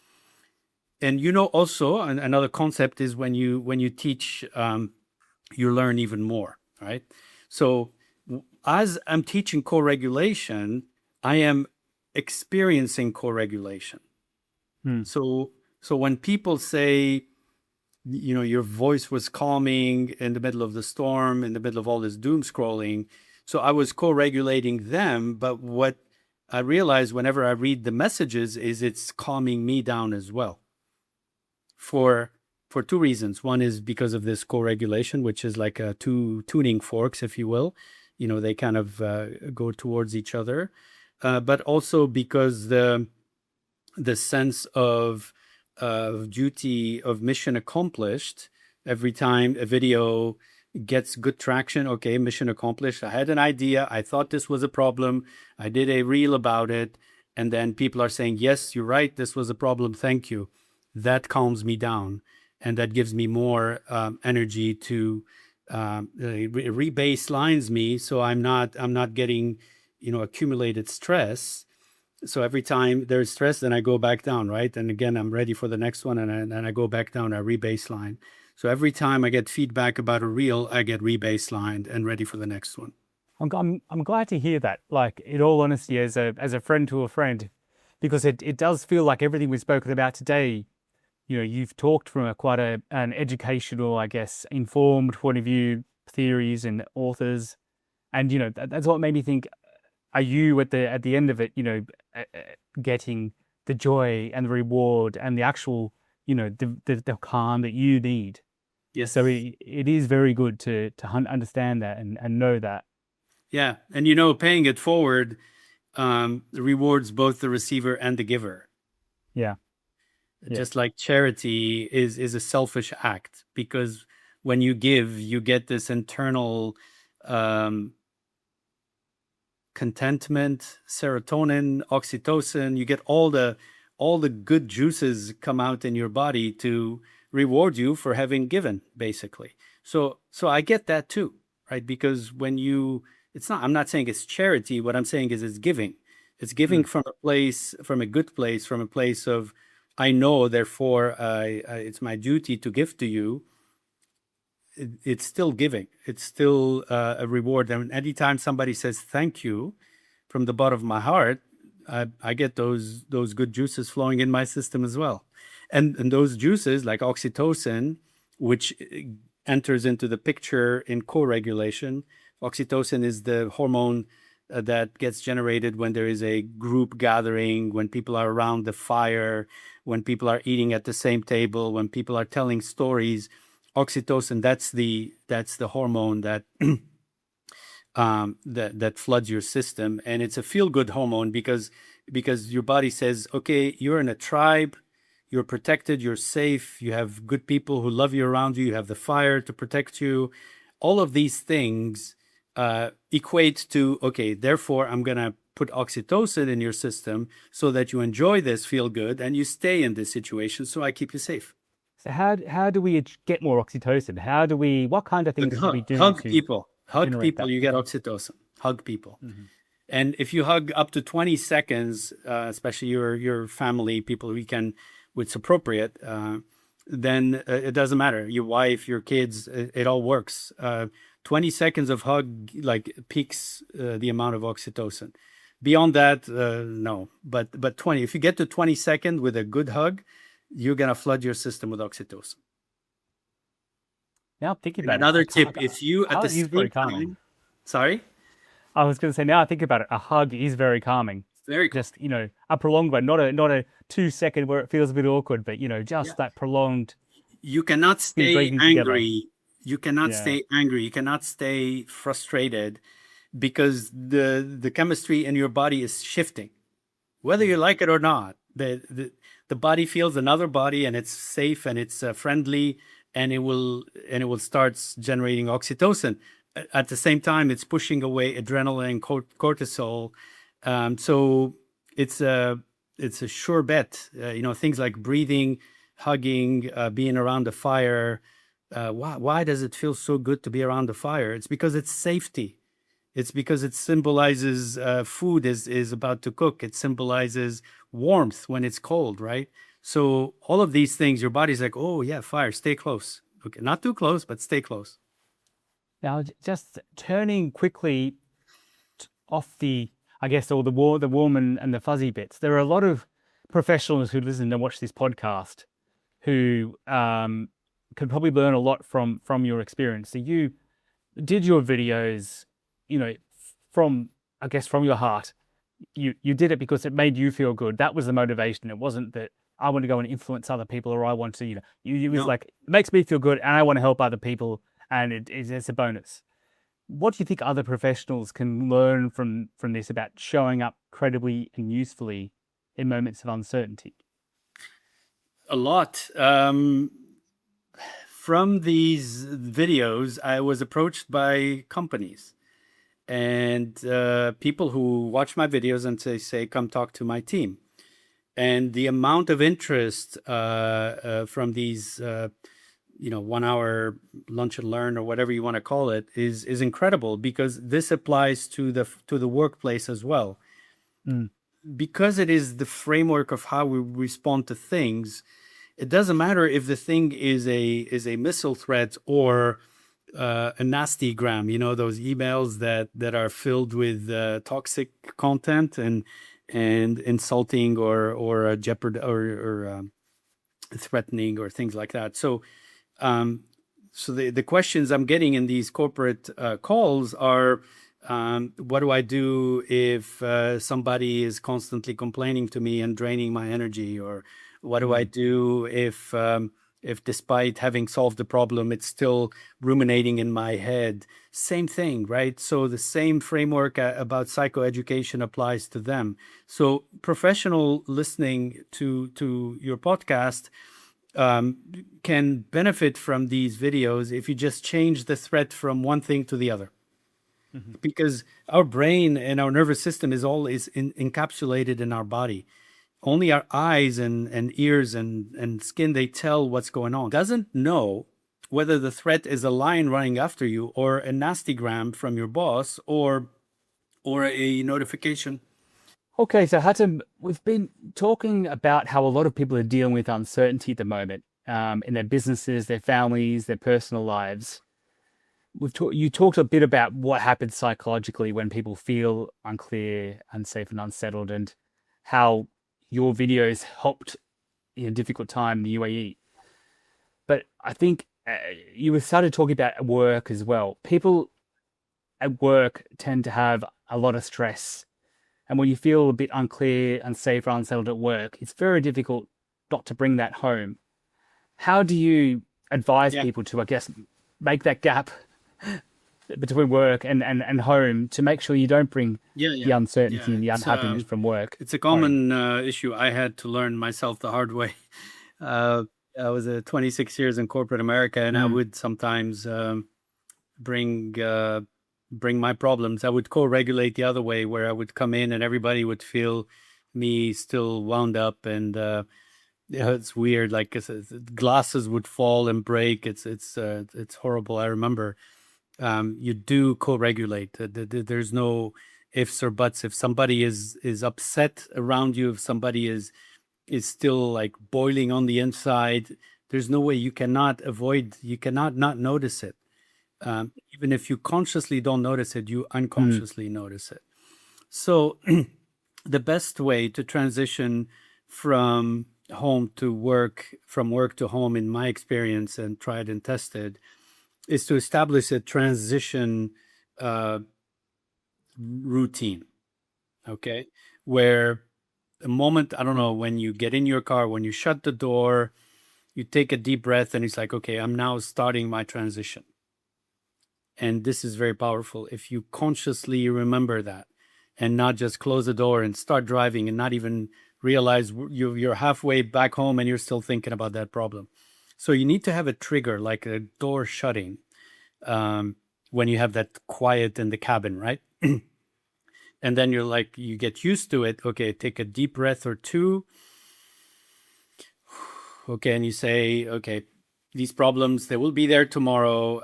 S1: And also another concept is when you teach, you learn even more, right? So as I'm teaching co-regulation, I am experiencing co-regulation. So when people say, your voice was calming in the middle of the storm, in the middle of all this doom scrolling, so I was co-regulating them. But what I realize whenever I read the messages is it's calming me down as well. For two reasons. One is because of this co-regulation, which is like two tuning forks, if you will. They kind of go towards each other. But also because the sense of duty, of mission accomplished, every time a video gets good traction, okay, mission accomplished. I had an idea. I thought this was a problem. I did a reel about it. And then people are saying, yes, you're right. This was a problem. Thank you. That calms me down. And that gives me more energy to re-baselines me. So I'm not getting, accumulated stress. So every time there's stress, then I go back down, right? And again, I'm ready for the next one. And then I go back down, I re-baseline. So every time I get feedback about a reel, I get re-baselined and ready for the next one.
S2: I'm glad to hear that. Like, in all honesty, as a friend to a friend, because it does feel like everything we've spoken about today, you've talked from quite an educational, I guess, informed point of view, theories and authors, and that's what made me think: are you at the end of it, getting the joy and the reward and the actual, the calm that you need?
S1: Yes.
S2: So it is very good to understand that and know that.
S1: Yeah, and paying it forward rewards both the receiver and the giver.
S2: Yeah.
S1: Just like charity is a selfish act, because when you give, you get this internal contentment, serotonin, oxytocin. You get all the good juices come out in your body to reward you for having given, basically. So I get that too, right? Because when I'm not saying it's charity. What I'm saying is it's giving. It's giving from a place, from a good place, from a place of, I know, therefore, it's my duty to give to you. It's still giving. It's still a reward. And anytime somebody says thank you from the bottom of my heart, I get those good juices flowing in my system as well. And those juices, like oxytocin, which enters into the picture in co-regulation. Oxytocin is the hormone that gets generated when there is a group gathering, when people are around the fire, when people are eating at the same table, when people are telling stories. Oxytocin, that's the hormone that that floods your system, and it's a feel-good hormone because your body says, okay, you're in a tribe, you're protected, you're safe, you have good people who love you around you, you have the fire to protect you. All of these things equate to, okay, therefore I'm gonna put oxytocin in your system so that you enjoy this feel good and you stay in this situation, so I keep you safe.
S2: So how do we get more oxytocin? What kind of things do we do?
S1: Hug people, you get
S2: that?
S1: oxytocin. Hug people. And if you hug up to 20 seconds, especially your family, people it's appropriate, then it doesn't matter. Your wife, your kids, it all works. 20 seconds of hug peaks the amount of oxytocin. Beyond that, no. But 20. If you get to 20 seconds with a good hug, you're gonna flood your system with oxytocin.
S2: Now thinking about
S1: another tip, if you at the same time, sorry,
S2: I was going to say, now I think about it, a hug is very calming.
S1: Very cool.
S2: Just a prolonged one, not a 2 second where it feels a bit awkward, but just that prolonged.
S1: You cannot stay angry.
S2: Together.
S1: You cannot stay angry. You cannot stay frustrated, because the chemistry in your body is shifting, whether you like it or not. The body feels another body, and it's safe and it's friendly, and it will start generating oxytocin. At the same time, it's pushing away adrenaline, cortisol. So it's a sure bet. Things like breathing, hugging, being around the fire, why does it feel so good to be around the fire? It's because it's safety. It's because it symbolizes food is about to cook. It symbolizes warmth when it's cold, right? So all of these things, your body's like, oh yeah, fire, stay close. Okay, not too close, but stay close.
S2: Now, just turning quickly off the, I guess, all the warm and the fuzzy bits. There are a lot of professionals who listen and watch this podcast who could probably learn a lot from your experience. So you did your videos, from, I guess, from your heart. You did it because it made you feel good. That was the motivation. It wasn't that I want to go and influence other people, or I want to, it was like, it makes me feel good and I want to help other people, and it's a bonus. What do you think other professionals can learn from this about showing up credibly and usefully in moments of uncertainty?
S1: A lot. From these videos, I was approached by companies and people who watch my videos and say, come talk to my team. And the amount of interest from these 1 hour lunch and learn, or whatever you want to call it, is incredible, because this applies to the workplace as well. Because it is the framework of how we respond to things. It doesn't matter if the thing is a missile threat or a nasty gram, those emails that are filled with toxic content and insulting or jeopard or threatening or things like that. So the questions I'm getting in these corporate calls are, what do I do if somebody is constantly complaining to me and draining my energy? Or what do I do if despite having solved the problem, it's still ruminating in my head? Same thing, right? So the same framework about psychoeducation applies to them. So professional listening to your podcast can benefit from these videos if you just change the threat from one thing to the other. Because our brain and our nervous system is encapsulated in our body. Only our eyes and ears and skin, they tell what's going on. Doesn't know whether the threat is a lion running after you, or a nasty gram from your boss, or a notification.
S2: Okay, so Hatem, we've been talking about how a lot of people are dealing with uncertainty at the moment in their businesses, their families, their personal lives. You talked a bit about what happens psychologically when people feel unclear, unsafe, and unsettled, and how your videos helped in a difficult time in the UAE. But I think you started talking about work as well. People at work tend to have a lot of stress. And when you feel a bit unclear, unsafe, or unsettled at work, it's very difficult not to bring that home. How do you advise people to, I guess, make that gap between work and home, to make sure you don't bring the uncertainty and the unhappiness from work?
S1: It's a common issue I had to learn myself the hard way. I was 26 years in corporate America, and I would sometimes bring my problems. I would co-regulate the other way, where I would come in and everybody would feel me still wound up, and it's weird. Like glasses would fall and break. It's horrible. I remember. You do co-regulate. There's no ifs or buts. If somebody is upset around you, if somebody is still like boiling on the inside, there's no way. You cannot not notice it. Even if you consciously don't notice it, you unconsciously notice it. So the best way to transition from home to work, from work to home, in my experience and tried and tested, is to establish a transition routine, okay? Where a moment, I don't know, when you get in your car, when you shut the door, you take a deep breath, and it's like, okay, I'm now starting my transition. And this is very powerful if you consciously remember that, and not just close the door and start driving and not even realize you're halfway back home and you're still thinking about that problem. So you need to have a trigger, like a door shutting, when you have that quiet in the cabin, right? And then you get used to it. Okay, take a deep breath or two. Okay, and you say, okay, these problems, they will be there tomorrow.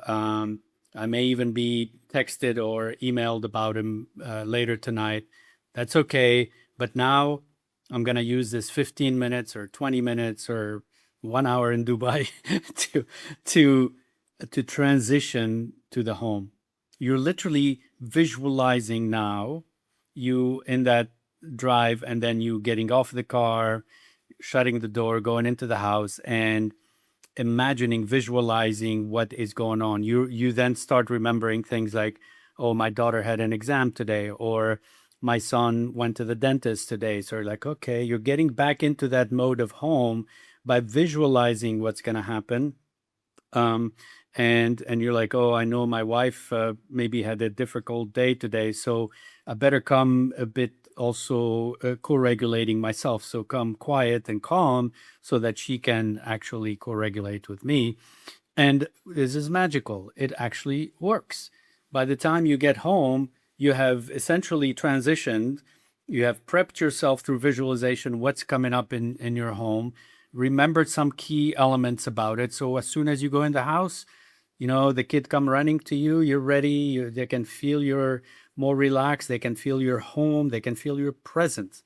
S1: I may even be texted or emailed about them later tonight. That's okay. But now I'm going to use this 15 minutes or 20 minutes or 1 hour in Dubai to transition to the home. You're literally visualizing now you in that drive, and then you getting off the car, shutting the door, going into the house, and imagining, visualizing what is going on. You then start remembering things like, oh, my daughter had an exam today, or my son went to the dentist today. So you're like, okay, you're getting back into that mode of home by visualizing what's going to happen. And you're like, oh, I know my wife maybe had a difficult day today, so I better come a bit also co-regulating myself. So come quiet and calm so that she can actually co-regulate with me. And this is magical. It actually works. By the time you get home, you have essentially transitioned. You have prepped yourself through visualization, what's coming up in your home, remembered some key elements about it. So as soon as you go in the house, the kid come running to you, you're ready. They can feel you're more relaxed. They can feel you're home. They can feel you're present.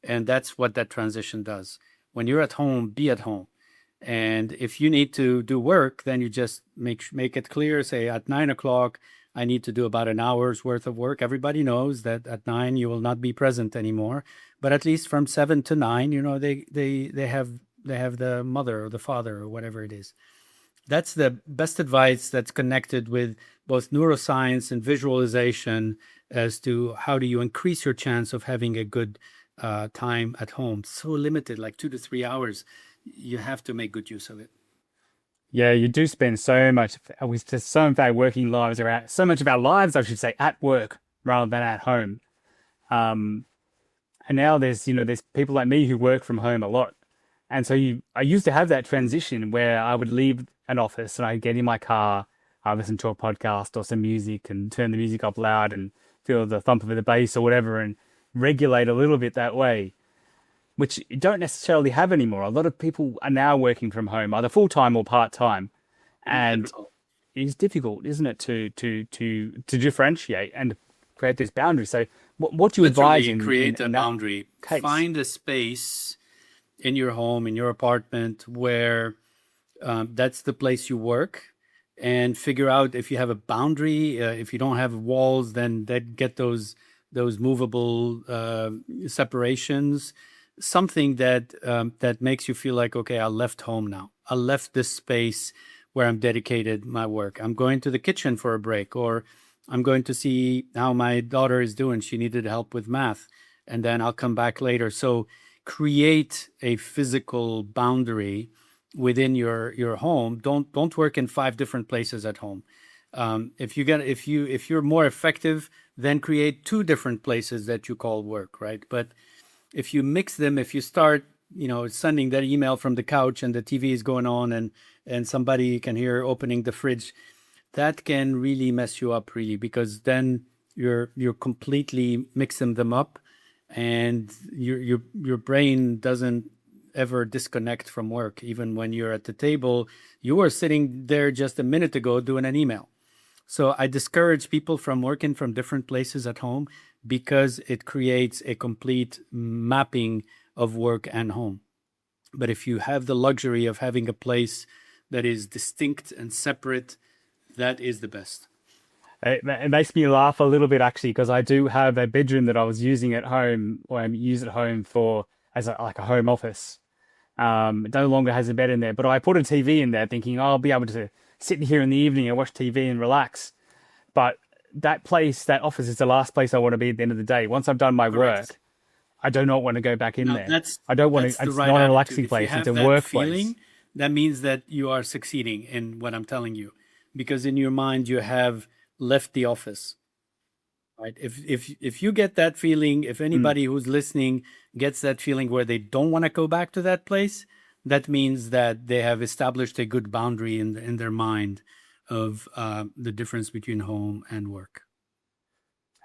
S1: And that's what that transition does. When you're at home, be at home. And if you need to do work, then you just make it clear, say at 9 o'clock, I need to do about an hour's worth of work. Everybody knows that at 9, you will not be present anymore. But at least from 7 to 9, they have the mother or the father or whatever it is. That's the best advice that's connected with both neuroscience and visualization as to how do you increase your chance of having a good time at home. So limited, like 2 to 3 hours. You have to make good use of it.
S2: Yeah, you do spend so much, so in fact, working lives are so much of our lives, I should say, at work rather than at home. And now there's people like me who work from home a lot. And so I used to have that transition where I would leave an office and I'd get in my car, I'd listen to a podcast or some music and turn the music up loud and feel the thump of the bass or whatever and regulate a little bit that way, which you don't necessarily have anymore. A lot of people are now working from home, either full-time or part-time. And it's difficult, isn't it, to differentiate and create this boundary. So what do you advise in
S1: create a
S2: that
S1: boundary?
S2: case?
S1: Find a space in your home, in your apartment, where that's the place you work, and figure out if you have a boundary. If you don't have walls, then get those movable separations. Something that makes you feel like, okay, I left home now. I left this space where I'm dedicated my work. I'm going to the kitchen for a break, or I'm going to see how my daughter is doing. She needed help with math, and then I'll come back later. So create a physical boundary within your home. Don't work in 5 different places at home. If you're more effective, then create 2 different places that you call work, right? But if you mix them, if you start sending that email from the couch and the TV is going on and somebody can hear opening the fridge, that can really mess you up, really, because then you're completely mixing them up, and your brain doesn't ever disconnect from work. Even when you're at the table, you were sitting there just a minute ago doing an email. So I discourage people from working from different places at home because it creates a complete mapping of work and home. But if you have the luxury of having a place that is distinct and separate, that is the best.
S2: It makes me laugh a little bit, actually, because I do have a bedroom that I was using at home, or I use at home as a home office. It no longer has a bed in there, but I put a TV in there thinking, I'll be able to sit here in the evening and watch TV and relax. But that office is the last place I want to be at the end of the day. Once I've done my
S1: Correct.
S2: work, I do not want to go back in there. I don't want to.
S1: the
S2: It's
S1: right
S2: not a
S1: attitude.
S2: relaxing
S1: If
S2: place.
S1: you
S2: It's
S1: have
S2: a
S1: that
S2: workplace.
S1: feeling, that means that you are succeeding in what I'm telling you, because in your mind you have left the office. Right? If you get that feeling, if anybody who's listening gets that feeling where they don't want to go back to that place, that means that they have established a good boundary in their mind of the difference between home and work.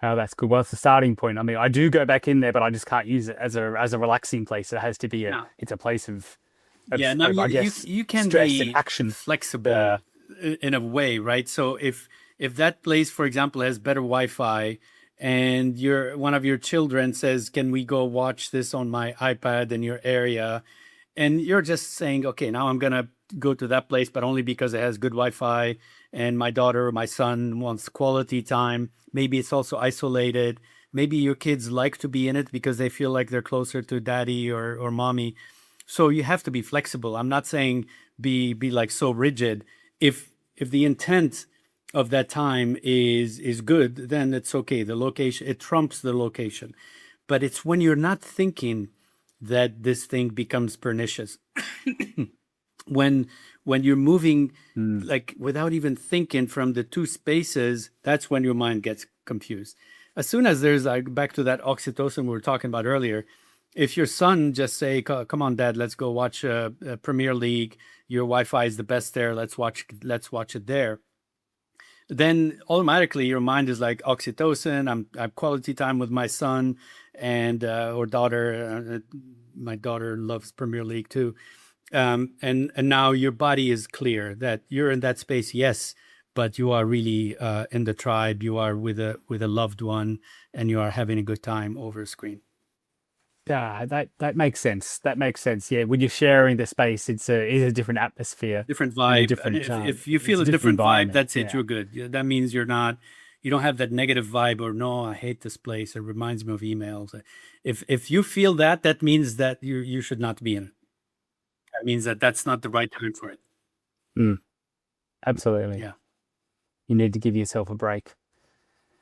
S2: Oh, that's good. Well, it's the starting point. I mean, I do go back in there, but I just can't use it as a relaxing place. It has to be
S1: No.
S2: it's a place of
S1: Yeah, no,
S2: I guess
S1: you can
S2: stress and
S1: be
S2: action.
S1: flexible in a way, right? So if that place, for example, has better Wi-Fi, and one of your children says, "Can we go watch this on my iPad in your area?" and you're just saying, "Okay, now I'm gonna go to that place, but only because it has good Wi-Fi, and my daughter or my son wants quality time. Maybe it's also isolated. Maybe your kids like to be in it because they feel like they're closer to daddy or mommy." So you have to be flexible. I'm not saying be like so rigid. If the intent of that time is good, then it's okay. The location, it trumps the location. But it's when you're not thinking that this thing becomes pernicious. When you're moving like without even thinking from the two spaces, that's when your mind gets confused. As soon as there's like back to that oxytocin we were talking about earlier, if your son just say, "Come on, Dad, let's go watch Premier League. Your Wi-Fi is the best there. Let's watch it there." Then automatically your mind is like oxytocin. I have quality time with my son and or daughter. My daughter loves Premier League too, and now your body is clear that you're in that space. Yes, but you are really in the tribe. You are with a loved one, and you are having a good time over a screen.
S2: Yeah, that makes sense. That makes sense. Yeah, when you're sharing the space, it's a different atmosphere,
S1: Different
S2: and a
S1: vibe.
S2: different.
S1: If you
S2: It's
S1: feel
S2: a
S1: a different vibe,
S2: environment.
S1: that's it.
S2: Yeah.
S1: You're good. That means you don't have that negative vibe or no, I hate this place. It reminds me of emails. If you feel that, that means that you should not be in it. That means that that's not the right time for it.
S2: Absolutely.
S1: Yeah.
S2: You need to give yourself a break.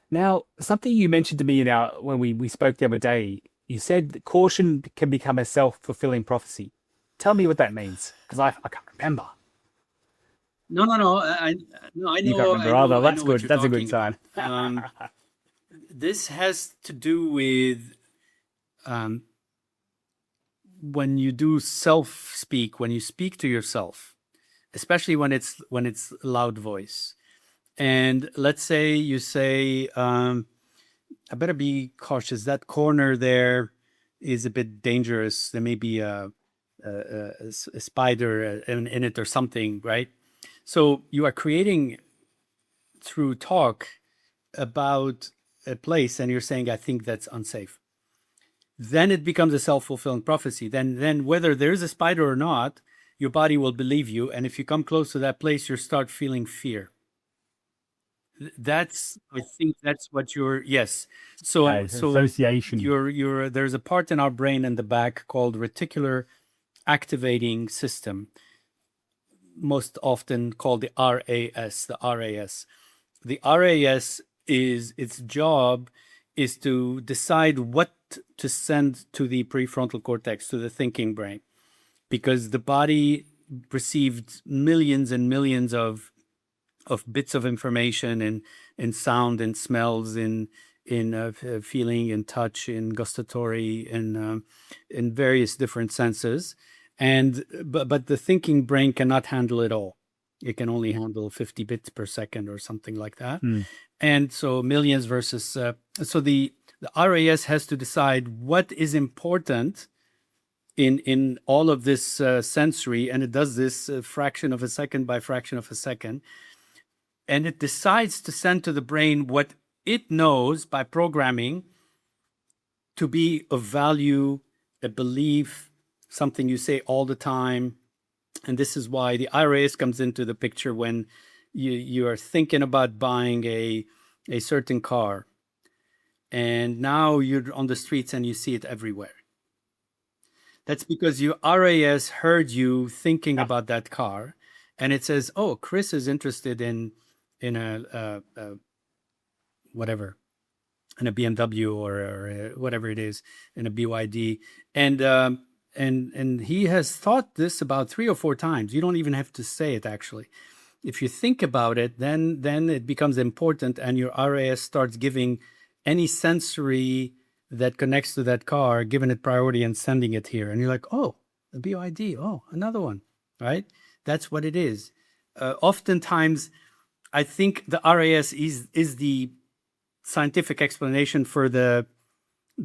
S2: Now, something you mentioned to me when we spoke the other day, you said that caution can become a self-fulfilling prophecy. Tell me what that means, because I can't remember.
S1: No, no, no. No, I
S2: You can't
S1: know,
S2: remember. Oh, no,
S1: I
S2: that's
S1: know what
S2: good.
S1: you're
S2: That's a good
S1: talking
S2: sign.
S1: about. This has to do with when you do self-speak, when you speak to yourself, especially when it's loud voice. And let's say you say, "I better be cautious. That corner there is a bit dangerous. There may be a spider in it or something," right? So you are creating through talk about a place, and you're saying, "I think that's unsafe." Then it becomes a self-fulfilling prophecy. Then whether there's a spider or not, your body will believe you, and if you come close to that place, you start feeling fear. I think that's what yes. So
S2: Association.
S1: there's a part in our brain in the back called reticular activating system, most often called the RAS. The RAS is its job is to decide what to send to the prefrontal cortex, to the thinking brain, because the body received millions and millions of bits of information in sound and smells, in feeling, in touch, in gustatory, in various different senses, but the thinking brain cannot handle it all. It can only handle 50 bits per second or something like that. And so millions versus so the RAS has to decide what is important in all of this sensory, and it does this fraction of a second by fraction of a second. And it decides to send to the brain what it knows by programming to be of value, a belief, something you say all the time. And this is why the RAS comes into the picture when you are thinking about buying a certain car. And now you're on the streets and you see it everywhere. That's because your RAS heard you thinking about that car, and it says, "Oh, Chris is interested in a whatever, in a BMW or whatever it is, in a BYD, and he has thought this about 3 or 4 times. You don't even have to say it actually. If you think about it, then it becomes important, and your RAS starts giving any sensory that connects to that car, giving it priority and sending it here. And you're like, oh, the BYD, oh, another one, right? That's what it is. Oftentimes, I think the RAS is the scientific explanation for the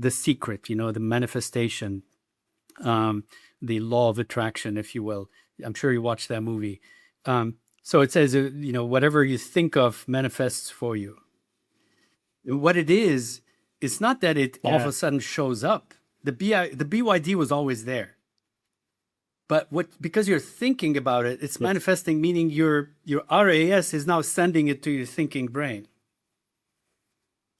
S1: secret, the manifestation. the law of attraction, if you will. I'm sure you watched that movie. So it says, whatever you think of manifests for you. What it is, it's not that it all of a sudden shows up. The BYD was always there. But because you're thinking about it, it's manifesting, meaning your RAS is now sending it to your thinking brain.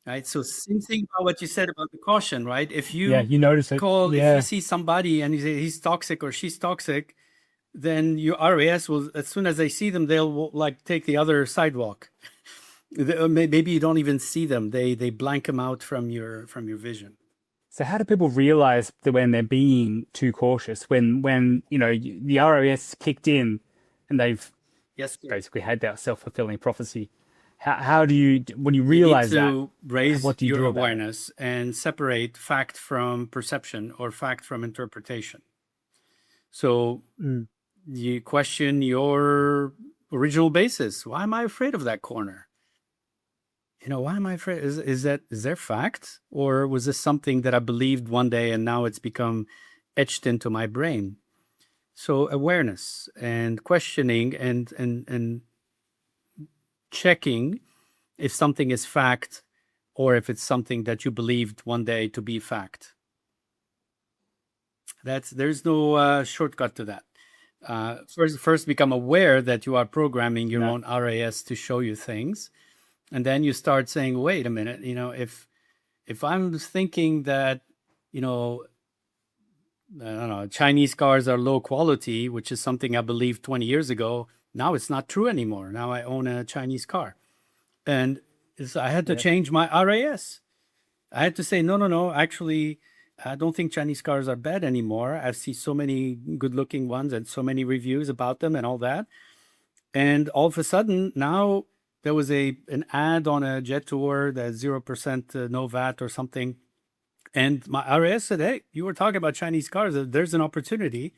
S1: Right? So same thing about what you said about the caution, right? If you
S2: notice it.
S1: if you see somebody and you say he's toxic or she's toxic, then your RAS will, as soon as they see them, they'll like take the other sidewalk. Maybe you don't even see them. They blank them out from your vision.
S2: So how do people realize that when they're being too cautious, when the ROS kicked in and they've basically had that self-fulfilling prophecy? How do you, when you realize
S1: you need to
S2: that,
S1: raise
S2: what do you
S1: your
S2: do about
S1: awareness and separate fact from perception or fact from interpretation? So you question your original basis. Why am I afraid of that corner? Why am I afraid? Is there fact, or was this something that I believed one day and now it's become etched into my brain? So awareness and questioning and checking if something is fact or if it's something that you believed one day to be fact. There's no shortcut to that. First become aware that you are programming your own RAS to show you things. And then you start saying, wait a minute, if I'm thinking that, I don't know, Chinese cars are low quality, which is something I believed 20 years ago, now it's not true anymore. Now I own a Chinese car. And I had to change my RAS. I had to say, no, actually, I don't think Chinese cars are bad anymore. I see so many good looking ones and so many reviews about them and all that. And all of a sudden now, there was an ad on a jet tour that 0% no VAT or something. And my RAS said, hey, you were talking about Chinese cars. There's an opportunity.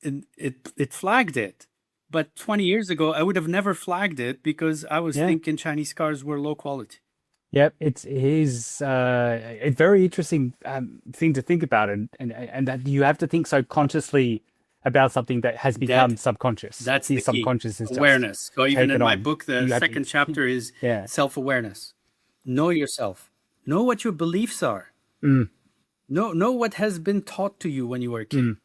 S1: And it flagged it. But 20 years ago, I would have never flagged it because I was thinking Chinese cars were low quality.
S2: Yep, it is a very interesting thing to think about. And that you have to think so consciously about something that has become subconscious.
S1: That's the
S2: subconscious
S1: key. Awareness. So even in my book, the second chapter is self-awareness. Know yourself. Know what your beliefs are. Know what has been taught to you when you were a kid.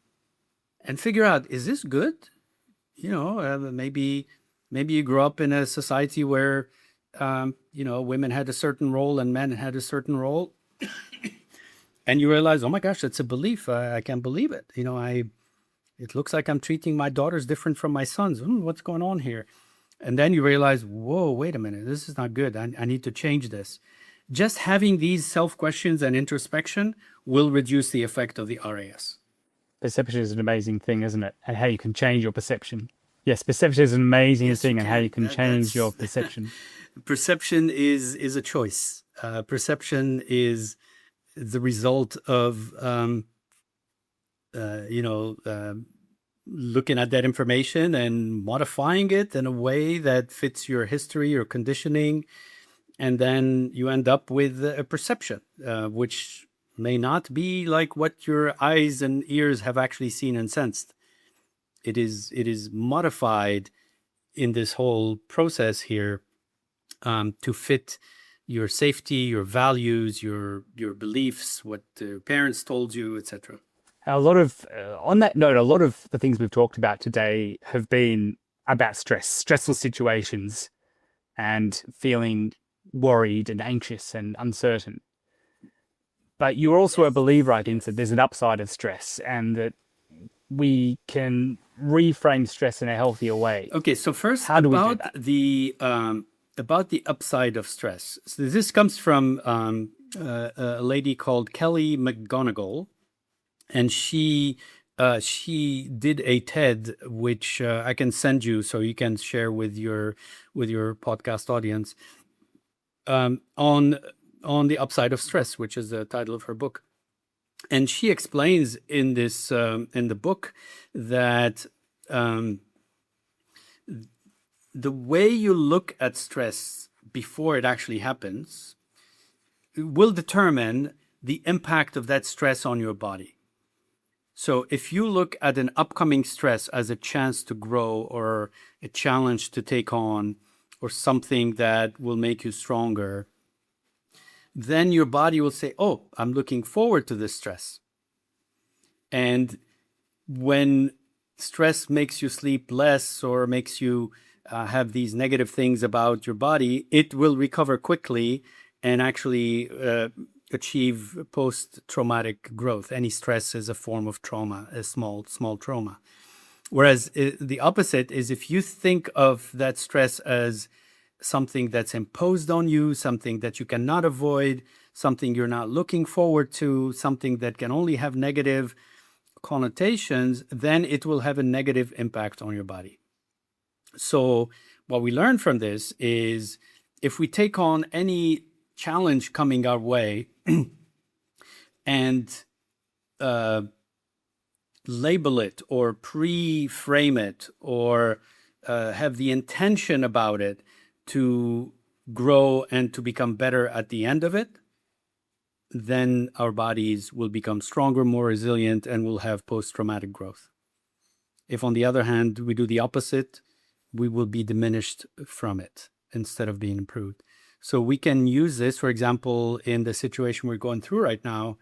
S1: And figure out, is this good? Maybe you grew up in a society where, women had a certain role and men had a certain role. And you realize, oh my gosh, that's a belief. I can't believe it. It looks like I'm treating my daughters different from my sons. What's going on here? And then you realize, whoa, wait a minute. This is not good. I need to change this. Just having these self-questions and introspection will reduce the effect of the RAS.
S2: Perception is an amazing thing, isn't it? And how you can change your perception. Yes, perception is an amazing thing, and how you can change your perception.
S1: Perception is a choice. Perception is the result of looking at that information and modifying it in a way that fits your history or conditioning. And then you end up with a perception, which may not be like what your eyes and ears have actually seen and sensed. It is modified in this whole process here to fit your safety, your values, your beliefs, what parents told you, etc.
S2: On that note, a lot of the things we've talked about today have been about stressful situations and feeling worried and anxious and uncertain. But you're also a believer, I think, that there's an upside of stress and that we can reframe stress in a healthier way.
S1: Okay, so first,
S2: how do we do that?
S1: About the upside of stress. So this comes from a lady called Kelly McGonigal, and she did a TED, which I can send you so you can share with your podcast audience, on the upside of stress, which is the title of her book. And she explains in this in the book that the way you look at stress before it actually happens will determine the impact of that stress on your body. So if you look at an upcoming stress as a chance to grow or a challenge to take on or something that will make you stronger, then your body will say, oh, I'm looking forward to this stress. And when stress makes you sleep less or makes you have these negative things about your body, it will recover quickly and actually achieve post-traumatic growth. Any stress is a form of trauma, a small trauma. Whereas the opposite is if you think of that stress as something that's imposed on you, something that you cannot avoid, something you're not looking forward to, something that can only have negative connotations, then it will have a negative impact on your body. So what we learn from this is if we take on any challenge coming our way and label it or pre-frame it or have the intention about it to grow and to become better at the end of it, then our bodies will become stronger, more resilient, and will have post-traumatic growth. If, on the other hand, we do the opposite, we will be diminished from it instead of being improved. So we can use this, for example, in the situation we're going through right now.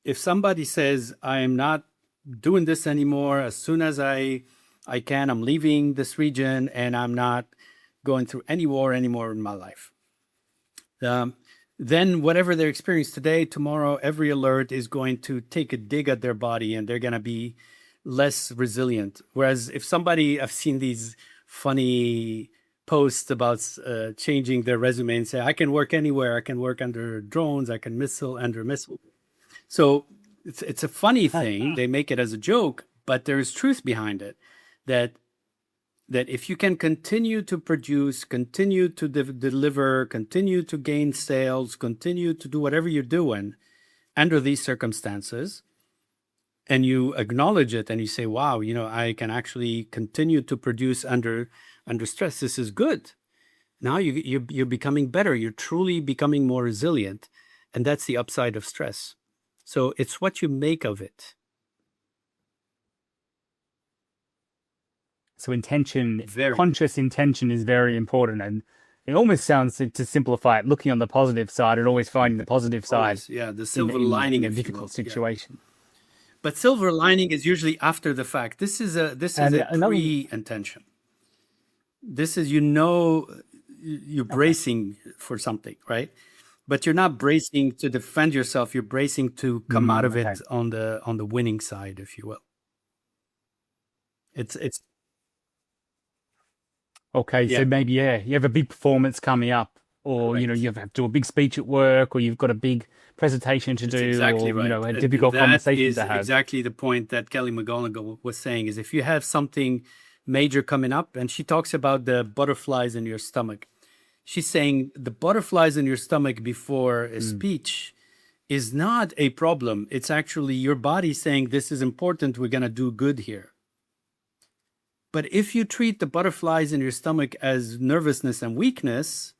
S1: If somebody says, I am not doing this anymore, as soon as I can, I'm leaving this region and I'm not going through any war anymore in my life. Then whatever they're experiencing today, tomorrow, every alert is going to take a dig at their body and they're going to be less resilient. Whereas if somebody, I've seen these funny posts about changing their resume and say, I can work anywhere. I can work under drones. I can under missile. So it's a funny thing. They make it as a joke, but there is truth behind it. That if you can continue to produce, continue to deliver, continue to gain sales, continue to do whatever you're doing under these circumstances, and you acknowledge it and you say, wow, I can actually continue to produce under stress. This is good. Now you're becoming better. You're truly becoming more resilient. And that's the upside of stress. So it's what you make of it.
S2: So intention, conscious intention is very important. And it almost sounds, to simplify it, looking on the positive side and always finding the positive side.
S1: Yeah, the silver lining
S2: in a difficult situation.
S1: Yeah. But silver lining is usually after the fact. This is a pre-intention. This is, you're bracing for something, right? But you're not bracing to defend yourself. You're bracing to come out of it on the winning side, if you will. It's
S2: okay. Yeah. So maybe you have a big performance coming up, or you have to do a big speech at work, or you've got a big presentation to do,
S1: exactly
S2: or
S1: right.
S2: A difficult conversation to have.
S1: Exactly the point that Kelly McGonigal was saying is if you have something major coming up, and she talks about the butterflies in your stomach. She's saying the butterflies in your stomach before a speech is not a problem. It's actually your body saying, this is important. We're going to do good here. But if you treat the butterflies in your stomach as nervousness and weakness,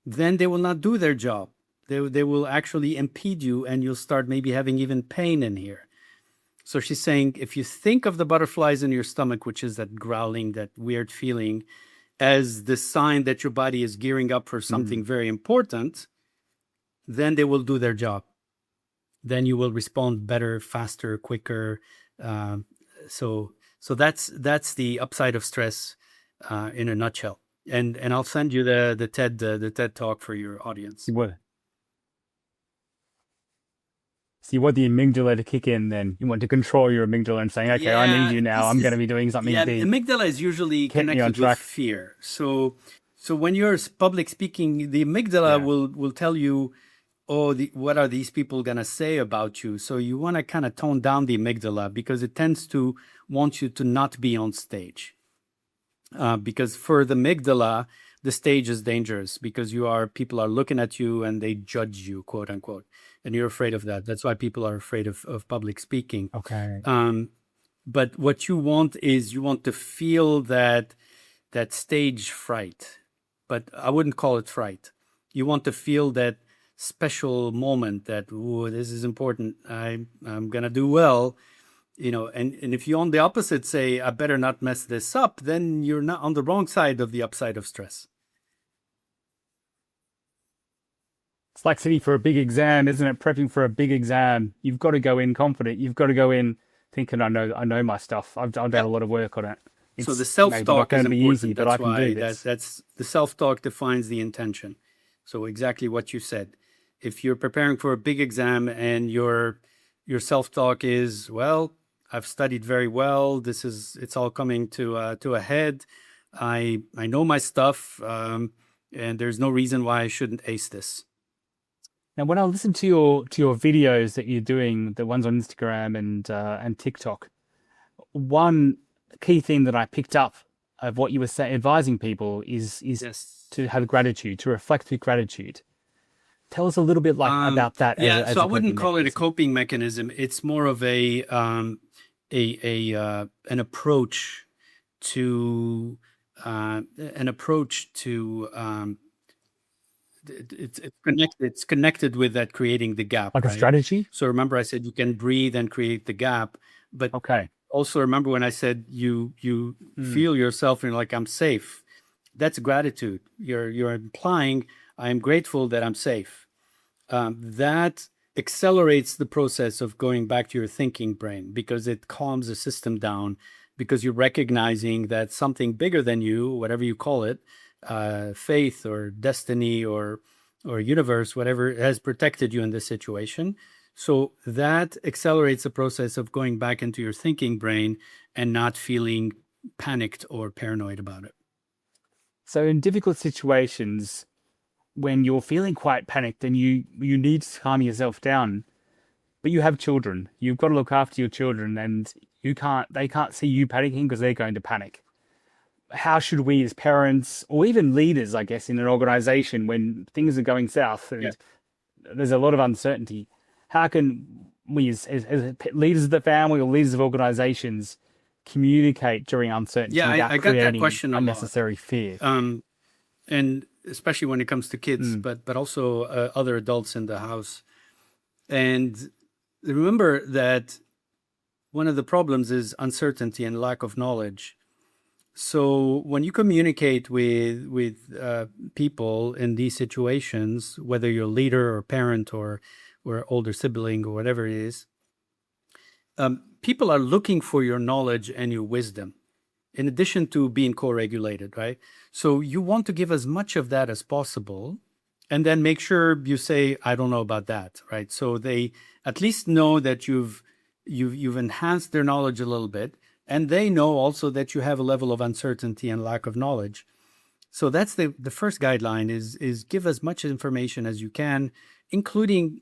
S1: then they will not do their job. They will actually impede you and you'll start maybe having even pain in here. So she's saying, if you think of the butterflies in your stomach, which is that growling, that weird feeling, as the sign that your body is gearing up for something very important, then they will do their job. Then you will respond better, faster, quicker. So that's the upside of stress in a nutshell. And I'll send you the TED talk for your audience.
S2: So you want the amygdala to kick in then. You want to control your amygdala and saying, okay, I need you now. I'm going to be doing something big.
S1: Yeah, amygdala is usually connected with fear. So when you're public speaking, the amygdala will tell you, what are these people going to say about you? So you want to kind of tone down the amygdala because it tends to want you to not be on stage. Because for the amygdala, the stage is dangerous because people are looking at you and they judge you, quote unquote. And you're afraid of that. That's why people are afraid of public speaking.
S2: Okay.
S1: But what you want is you want to feel that stage fright. But I wouldn't call it fright. You want to feel that special moment that, this is important. I'm going to do well. And if you on the opposite say, I better not mess this up, then you're not on the wrong side of the upside of stress.
S2: It's like sitting for a big exam, isn't it? Prepping for a big exam. You've got to go in confident. You've got to go in thinking, I know my stuff. I've done a lot of work on it.
S1: So the
S2: It's maybe not
S1: self-talk is
S2: going to be easy,
S1: important.
S2: but
S1: That's
S2: I can do
S1: why
S2: this.
S1: that's the self-talk defines the intention. So exactly what you said. If you're preparing for a big exam and your self-talk is, well, I've studied very well. It's all coming to a head. I know my stuff, and there's no reason why I shouldn't ace this.
S2: Now, when I listen to your videos that you're doing, the ones on Instagram and TikTok, one key thing that I picked up of what you were advising people is
S1: Yes.
S2: to have gratitude, to reflect with gratitude. Tell us a little bit about that.
S1: Yeah,
S2: as
S1: so
S2: a
S1: I wouldn't
S2: coping
S1: call it a
S2: mechanism.
S1: coping mechanism. It's more of an approach to it's connected with that creating the gap,
S2: Like a
S1: right?
S2: strategy?
S1: So remember I said you can breathe and create the gap, but
S2: Okay.
S1: also remember when I said you feel yourself and you're like, I'm safe. That's gratitude. You're implying I'm grateful that I'm safe. That accelerates the process of going back to your thinking brain because it calms the system down, because you're recognizing that something bigger than you, whatever you call it, faith or destiny or universe, whatever, has protected you in this situation. So that accelerates the process of going back into your thinking brain and not feeling panicked or paranoid about it.
S2: So in difficult situations, when you're feeling quite panicked and you need to calm yourself down, but you have children, you've got to look after your children, and they can't see you panicking because they're going to panic. How should we as parents or even leaders, I guess, in an organization when things are going south and there's a lot of uncertainty, how can we as leaders of the family or leaders of organizations communicate during uncertainty without
S1: I got that
S2: creating
S1: question a lot.
S2: unnecessary fear?
S1: And especially when it comes to kids, but also other adults in the house. And remember that one of the problems is uncertainty and lack of knowledge. So when you communicate with people in these situations, whether you're a leader or parent or older sibling or whatever it is, people are looking for your knowledge and your wisdom, in addition to being co-regulated, right? So you want to give as much of that as possible, and then make sure you say, I don't know about that, right? So they at least know that you've enhanced their knowledge a little bit, and they know also that you have a level of uncertainty and lack of knowledge. So that's the first guideline is give as much information as you can, including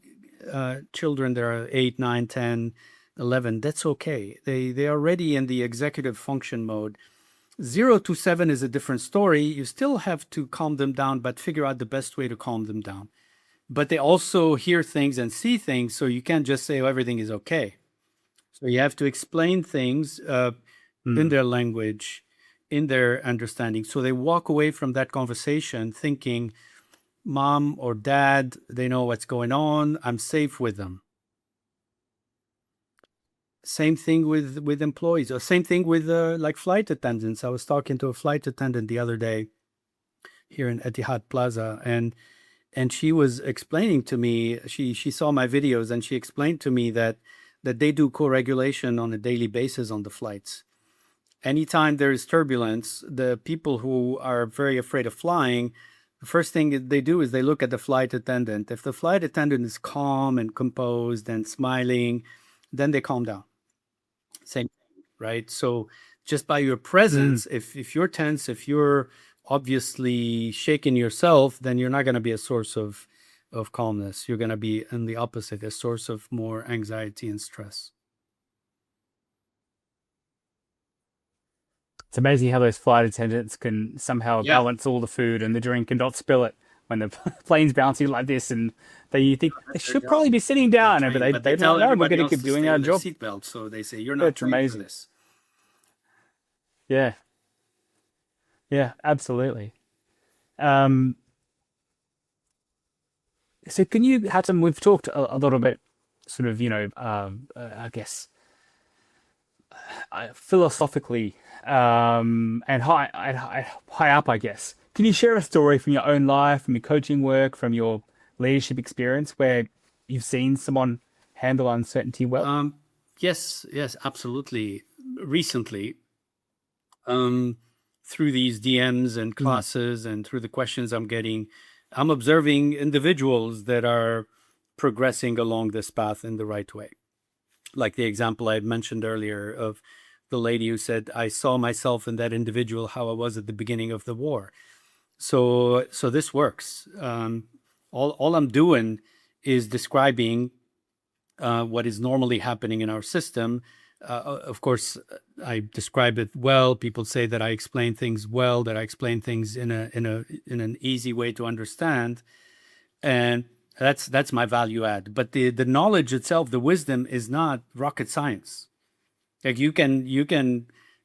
S1: children that are 8, 9, 10, 11. That's okay. They are already in the executive function mode. 0 to 7 is a different story. You still have to calm them down, but figure out the best way to calm them down. But they also hear things and see things, so you can't just say, oh, everything is okay. So you have to explain things in their language, in their understanding. So they walk away from that conversation thinking, mom or dad, they know what's going on. I'm safe with them. Same thing with employees, or same thing with like flight attendants. I was talking to a flight attendant the other day here in Etihad Plaza, and she was explaining to me, she saw my videos and she explained to me that they do co-regulation on a daily basis on the flights. Anytime there is turbulence, the people who are very afraid of flying, the first thing they do is they look at the flight attendant. If the flight attendant is calm and composed and smiling, then they calm down. Same thing, right? So just by your presence, if you're tense, if you're obviously shaking yourself, then you're not going to be a source of calmness. You're going to be in the opposite, a source of more anxiety and stress.
S2: It's amazing how those flight attendants can somehow balance all the food and the drink and not spill it when the plane's bouncing like this. And you think they should probably be sitting down, but they don't know. We're going to keep doing our job.
S1: Seatbelt, so they say you're not trained for this.
S2: Yeah, absolutely. So can you, Hatem, we've talked a lot about sort of, I guess, philosophically and high up, I guess. Can you share a story from your own life, from your coaching work, from your leadership experience, where you've seen someone handle uncertainty well?
S1: Yes, absolutely. Recently, through these DMs and classes and through the questions I'm getting, I'm observing individuals that are progressing along this path in the right way. Like the example I had mentioned earlier of the lady who said, I saw myself in that individual, how I was at the beginning of the war. So this works. All I'm doing is describing what is normally happening in our system. Of course, I describe it well. People say that I explain things well, that I explain things in an easy way to understand, and that's my value add. But the knowledge itself, the wisdom, is not rocket science. Like you can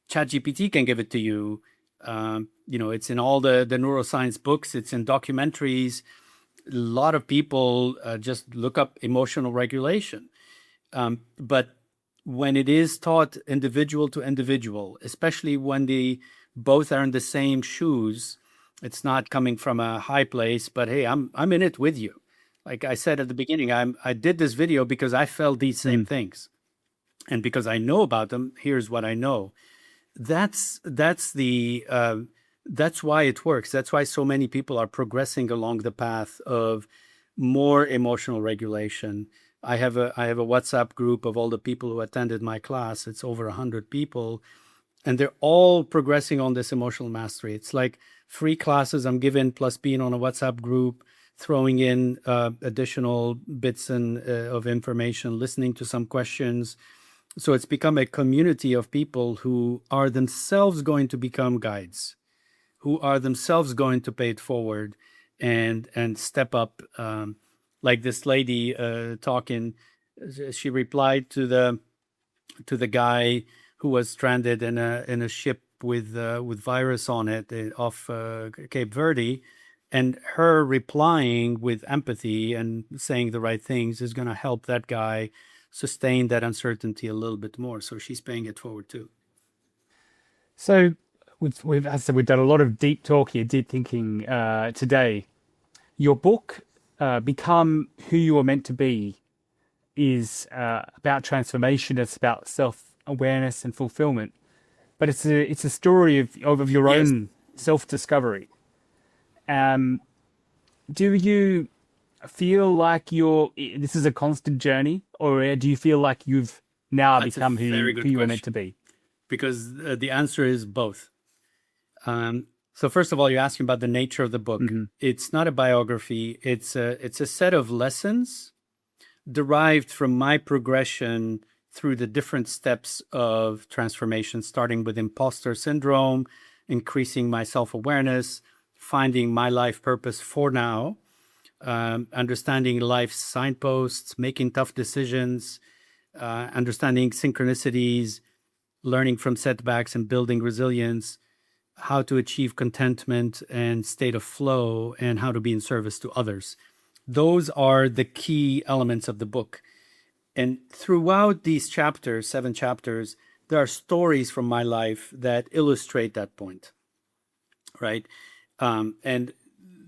S1: ChatGPT can give it to you. It's in all the neuroscience books. It's in documentaries. A lot of people just look up emotional regulation. But when it is taught individual to individual, especially when they both are in the same shoes, it's not coming from a high place, but hey, I'm in it with you. Like I said at the beginning, I did this video because I felt these same things. And because I know about them, here's what I know. That's why it works. That's why so many people are progressing along the path of more emotional regulation. I have a WhatsApp group of all the people who attended my class. It's over 100 people, and they're all progressing on this emotional mastery. It's like free classes I'm giving, plus being on a WhatsApp group, throwing in additional bits of information, listening to some questions. So it's become a community of people who are themselves going to become guides, who are themselves going to pay it forward and step up. Like this lady talking, she replied to the guy who was stranded in a ship with virus on it off Cape Verde, and her replying with empathy and saying the right things is going to help that guy sustain that uncertainty a little bit more. So she's paying it forward too.
S2: So as I said, we've done a lot of deep talk here, deep thinking today. Your book, Become Who You Are Meant to Be, is about transformation. It's about self-awareness and fulfillment. But it's a story of your own self-discovery. Do you feel like this is a constant journey, or do you feel like you've now become who you are meant to be?
S1: Because the answer is both. So first of all, you're asking about the nature of the book. It's not a biography. It's a set of lessons derived from my progression through the different steps of transformation, starting with imposter syndrome, increasing my self-awareness, finding my life purpose for now, understanding life's signposts, making tough decisions, understanding synchronicities, learning from setbacks and building resilience, how to achieve contentment and state of flow, and how to be in service to others. Those are the key elements of the book. And throughout these chapters, 7 chapters, there are stories from my life that illustrate that point, right? And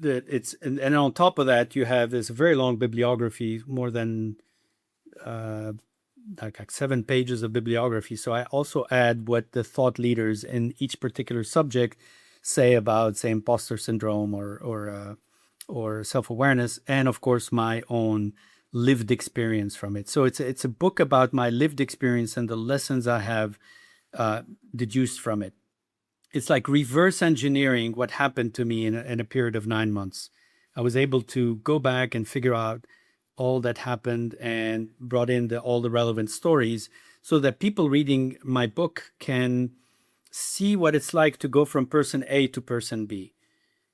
S1: on top of that, you have this very long bibliography, more than like 7 pages of bibliography. So I also add what the thought leaders in each particular subject say about, say, imposter syndrome or self-awareness, and of course my own lived experience from it. So it's a book about my lived experience and the lessons I have deduced from it. It's like reverse engineering what happened to me in a period of 9 months. I was able to go back and figure out all that happened and brought in all the relevant stories so that people reading my book can see what it's like to go from person A to person B.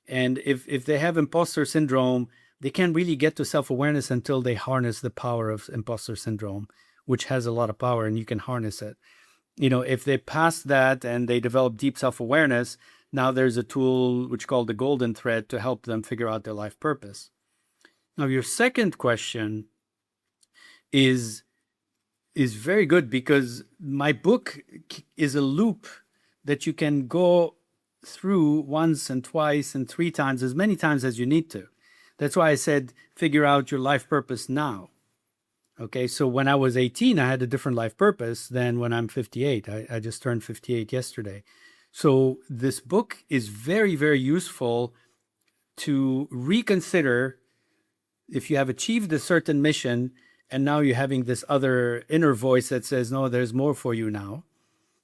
S1: And if they have imposter syndrome, they can't really get to self-awareness until they harness the power of imposter syndrome, which has a lot of power and you can harness it. If they pass that and they develop deep self-awareness, now there's a tool which is called the golden thread to help them figure out their life purpose. Now, your second question is is very good because my book is a loop that you can go through once and twice and three times, as many times as you need to. That's why I said, figure out your life purpose now. Okay, so when I was 18, I had a different life purpose than when I'm 58. I just turned 58 yesterday. So this book is very, very useful to reconsider if you have achieved a certain mission and now you're having this other inner voice that says, no, there's more for you now.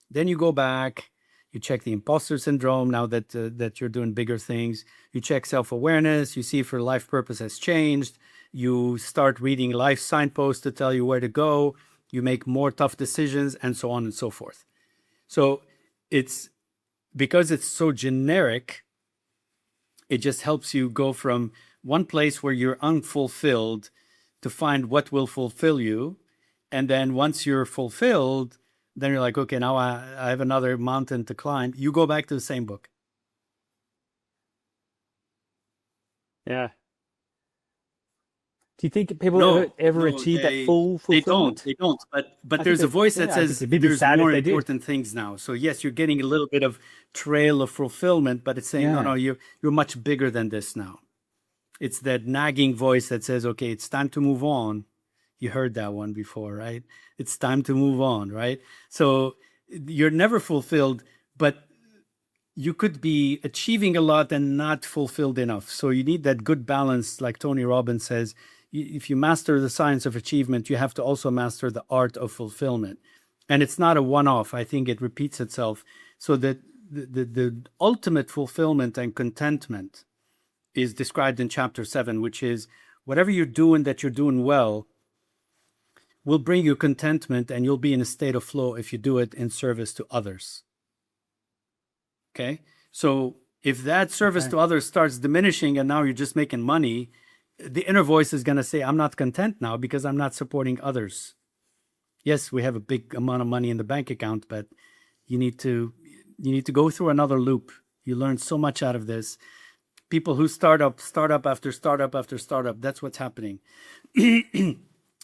S1: Then you go back, you check the imposter syndrome now that you're doing bigger things. You check self-awareness, you see if your life purpose has changed. You start reading life signposts to tell you where to go. You make more tough decisions and so on and so forth. So it's because it's so generic, it just helps you go from one place where you're unfulfilled to find what will fulfill you. And then once you're fulfilled, then you're like, okay, now I have another mountain to climb. You go back to the same book.
S2: Yeah. Do you think people ever achieve that full fulfillment?
S1: They don't. But there's a voice that says there's more important things now. So yes, you're getting a little bit of trail of fulfillment, but it's saying, no, you're much bigger than this now. It's that nagging voice that says, okay, it's time to move on. You heard that one before, right? It's time to move on, right? So you're never fulfilled, but you could be achieving a lot and not fulfilled enough. So you need that good balance, like Tony Robbins says. If you master the science of achievement, you have to also master the art of fulfillment. And it's not a one-off. I think it repeats itself. So that the ultimate fulfillment and contentment is described in chapter 7, which is whatever you're doing that you're doing well will bring you contentment, and you'll be in a state of flow if you do it in service to others. Okay? So if that service to others starts diminishing and now you're just making money, the inner voice is going to say, I'm not content now because I'm not supporting others. Yes, we have a big amount of money in the bank account, but you need to go through another loop. You learn so much out of this. People who startup after startup after startup, that's what's happening.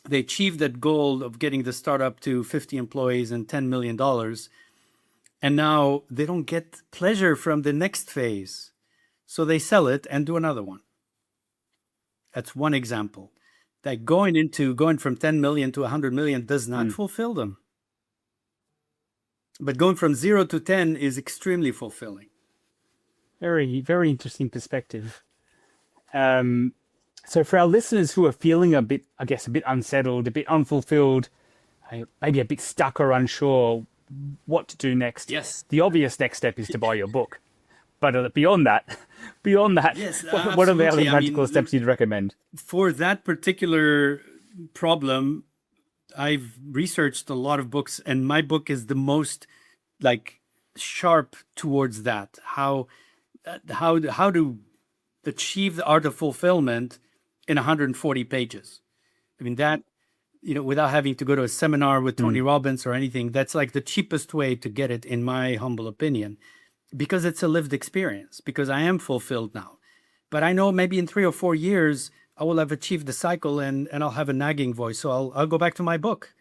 S1: They achieve that goal of getting the startup to 50 employees and $10 million. And now they don't get pleasure from the next phase. So they sell it and do another one. That's one example. That going from 10 million to 100 million does not fulfill them. But going from 0 to 10 is extremely fulfilling.
S2: Very, very interesting perspective. So for our listeners who are feeling a bit unsettled, a bit unfulfilled, maybe a bit stuck or unsure what to do next.
S1: Yes.
S2: The obvious next step is to buy your book. But beyond that,
S1: yes,
S2: what are the other practical steps you'd recommend?
S1: For that particular problem, I've researched a lot of books, and my book is the most sharp towards that. How to achieve the art of fulfillment in 140 pages. I mean, that, without having to go to a seminar with Tony Robbins or anything, that's like the cheapest way to get it, in my humble opinion, because it's a lived experience, because I am fulfilled now. But I know maybe in 3 or 4 years, I will have achieved the cycle and I'll have a nagging voice. So I'll go back to my book,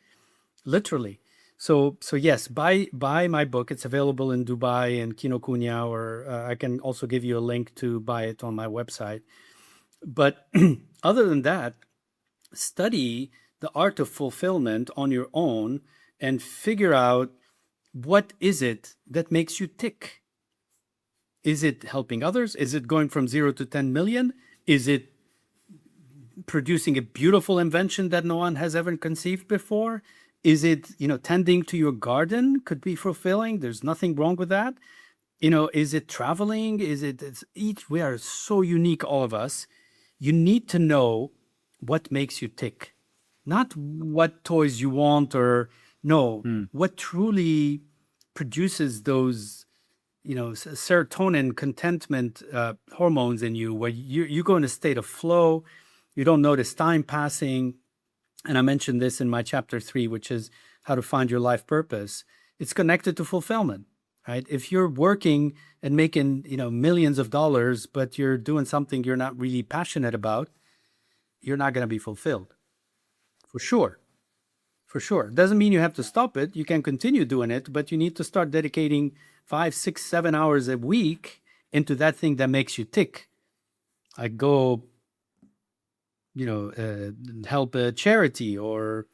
S1: literally. So yes, buy my book. It's available in Dubai and Kinokuniya, or I can also give you a link to buy it on my website. But other than that, study the art of fulfillment on your own and figure out, what is it that makes you tick? Is it helping others? Is it going from 0 to 10 million? Is it producing a beautiful invention that no one has ever conceived before? Is it, tending to your garden could be fulfilling? There's nothing wrong with that. Is it traveling? We are so unique, all of us. You need to know what makes you tick, not what toys you want, or what truly produces those, serotonin, contentment hormones in you, where you go in a state of flow. You don't notice time passing. And I mentioned this in my chapter 3, which is how to find your life purpose. It's connected to fulfillment, right? If you're working and making, millions of dollars, but you're doing something you're not really passionate about, you're not going to be fulfilled. For sure. for sure. Doesn't mean you have to stop it. You can continue doing it, but you need to start dedicating 5, 6, 7 hours a week into that thing that makes you tick. I go, help a charity or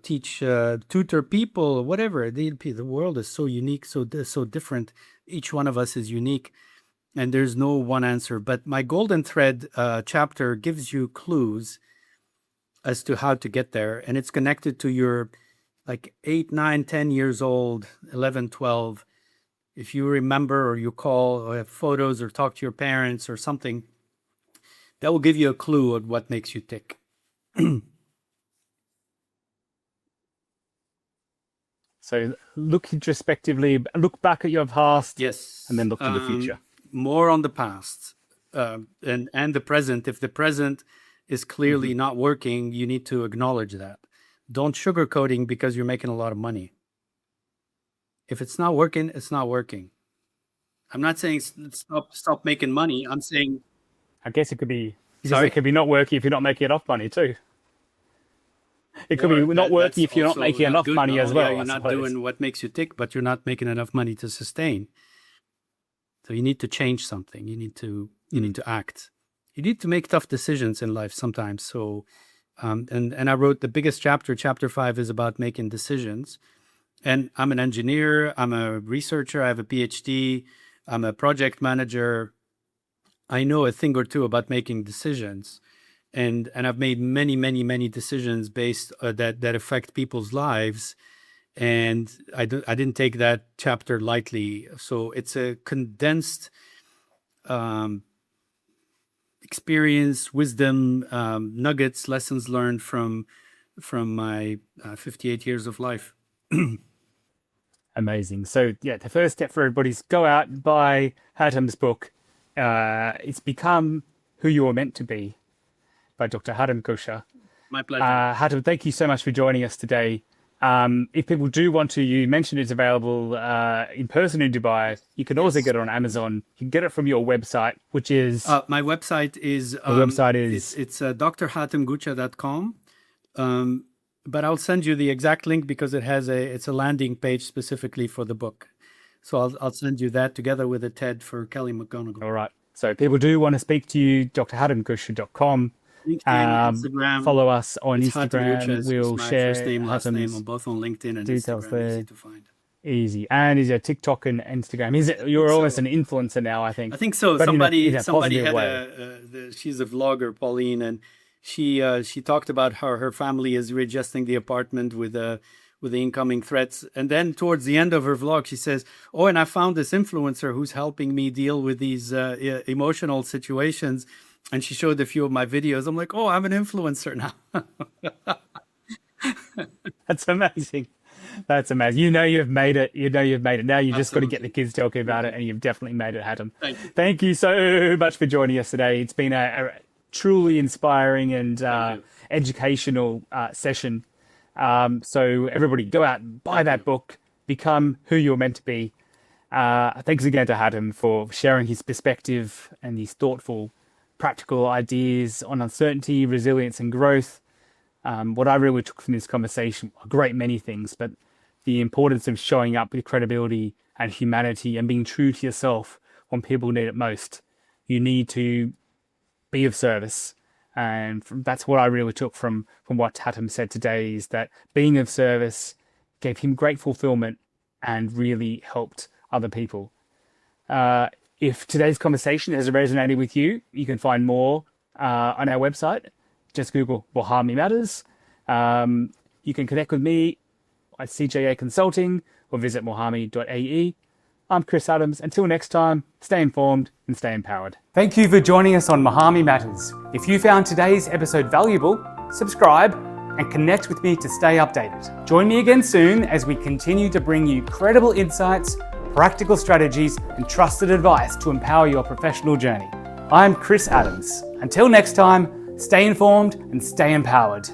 S1: teach, tutor people, whatever. The world is so unique, so different. Each one of us is unique, and there's no one answer. But my golden thread chapter gives you clues as to how to get there, and it's connected to your 8, 9, 10 years old, 11, 12. If you remember or you call or have photos or talk to your parents or something, that will give you a clue of what makes you tick.
S2: So look introspectively, look back at your past,
S1: Yes,
S2: and then look to the future.
S1: More on the past and the present. If the present is clearly not working, you need to acknowledge that. Don't sugarcoating because you're making a lot of money. If it's not working, it's not working. I'm not saying stop making money. I'm saying,
S2: I guess it could be.
S1: Sorry?
S2: It could be not working if you're not making enough money too. It could be not working if you're not making enough money as well.
S1: Yeah, you're not doing what makes you tick, but you're not making enough money to sustain. So you need to change something. You need to act. You need to make tough decisions in life sometimes. So, and I wrote the biggest chapter. Chapter 5 is about making decisions. And I'm an engineer. I'm a researcher. I have a PhD. I'm a project manager. I know a thing or two about making decisions. And I've made many decisions based that affect people's lives, and I didn't take that chapter lightly. So it's a condensed experience, wisdom, nuggets, lessons learned from my 58 years of life.
S2: Amazing. So yeah, the first step for everybody is go out and buy Hatem's book. It's Become Who You Are Meant to Be by Dr. Hatem Goucha.
S1: My pleasure.
S2: Hatem, thank you so much for joining us today. If people do want to, you mentioned it's available in person in Dubai. You can also get it on Amazon. You can get it from your website, which is...
S1: my website is... It's drhatemgoucha.com. But I'll send you the exact link because it's a landing page specifically for the book. So I'll send you that together with a TED for Kelly McGonigal.
S2: All right. So if people do want to speak to you, drhatemgoucha.com.
S1: LinkedIn, Instagram.
S2: Follow us on
S1: It's
S2: Instagram.
S1: Hatem Goucha.
S2: We'll
S1: It's my
S2: share
S1: first name, last
S2: Hatem's
S1: name, on both on LinkedIn and
S2: details
S1: Instagram.
S2: there.
S1: Easy to find.
S2: Easy. And is your TikTok and Instagram? You're almost an influencer now, I think.
S1: I think so.
S2: But
S1: Somebody
S2: in a
S1: had
S2: way.
S1: she's a vlogger, Pauline, and she talked about how her family is readjusting the apartment with the incoming threats. And then towards the end of her vlog, she says, "Oh, and I found this influencer who's helping me deal with these emotional situations." And she showed a few of my videos. I'm like, "Oh, I'm an influencer now."
S2: That's amazing. That's amazing. You've made it. Now you just got to get the kids talking about it, and you've definitely made it, Hatem. Thank you so much for joining us today. It's been a truly inspiring and educational session. So everybody go out and buy that book, Become Who You're Meant to Be. Thanks again to Hatem for sharing his perspective and his thoughtful, practical ideas on uncertainty, resilience, and growth. What I really took from this conversation, a great many things, but the importance of showing up with credibility and humanity and being true to yourself when people need it most. You need to be of service. And that's what I really took from what Hatem said today, is that being of service gave him great fulfillment and really helped other people. If today's conversation has resonated with you, you can find more on our website. Just Google Muhami Matters. You can connect with me at CJA Consulting or visit muhami.ae. I'm Chris Adams. Until next time, stay informed and stay empowered. Thank you for joining us on Muhami Matters. If you found today's episode valuable, subscribe and connect with me to stay updated. Join me again soon as we continue to bring you credible insights, practical strategies, and trusted advice to empower your professional journey. I'm Chris Adams. Until next time, stay informed and stay empowered.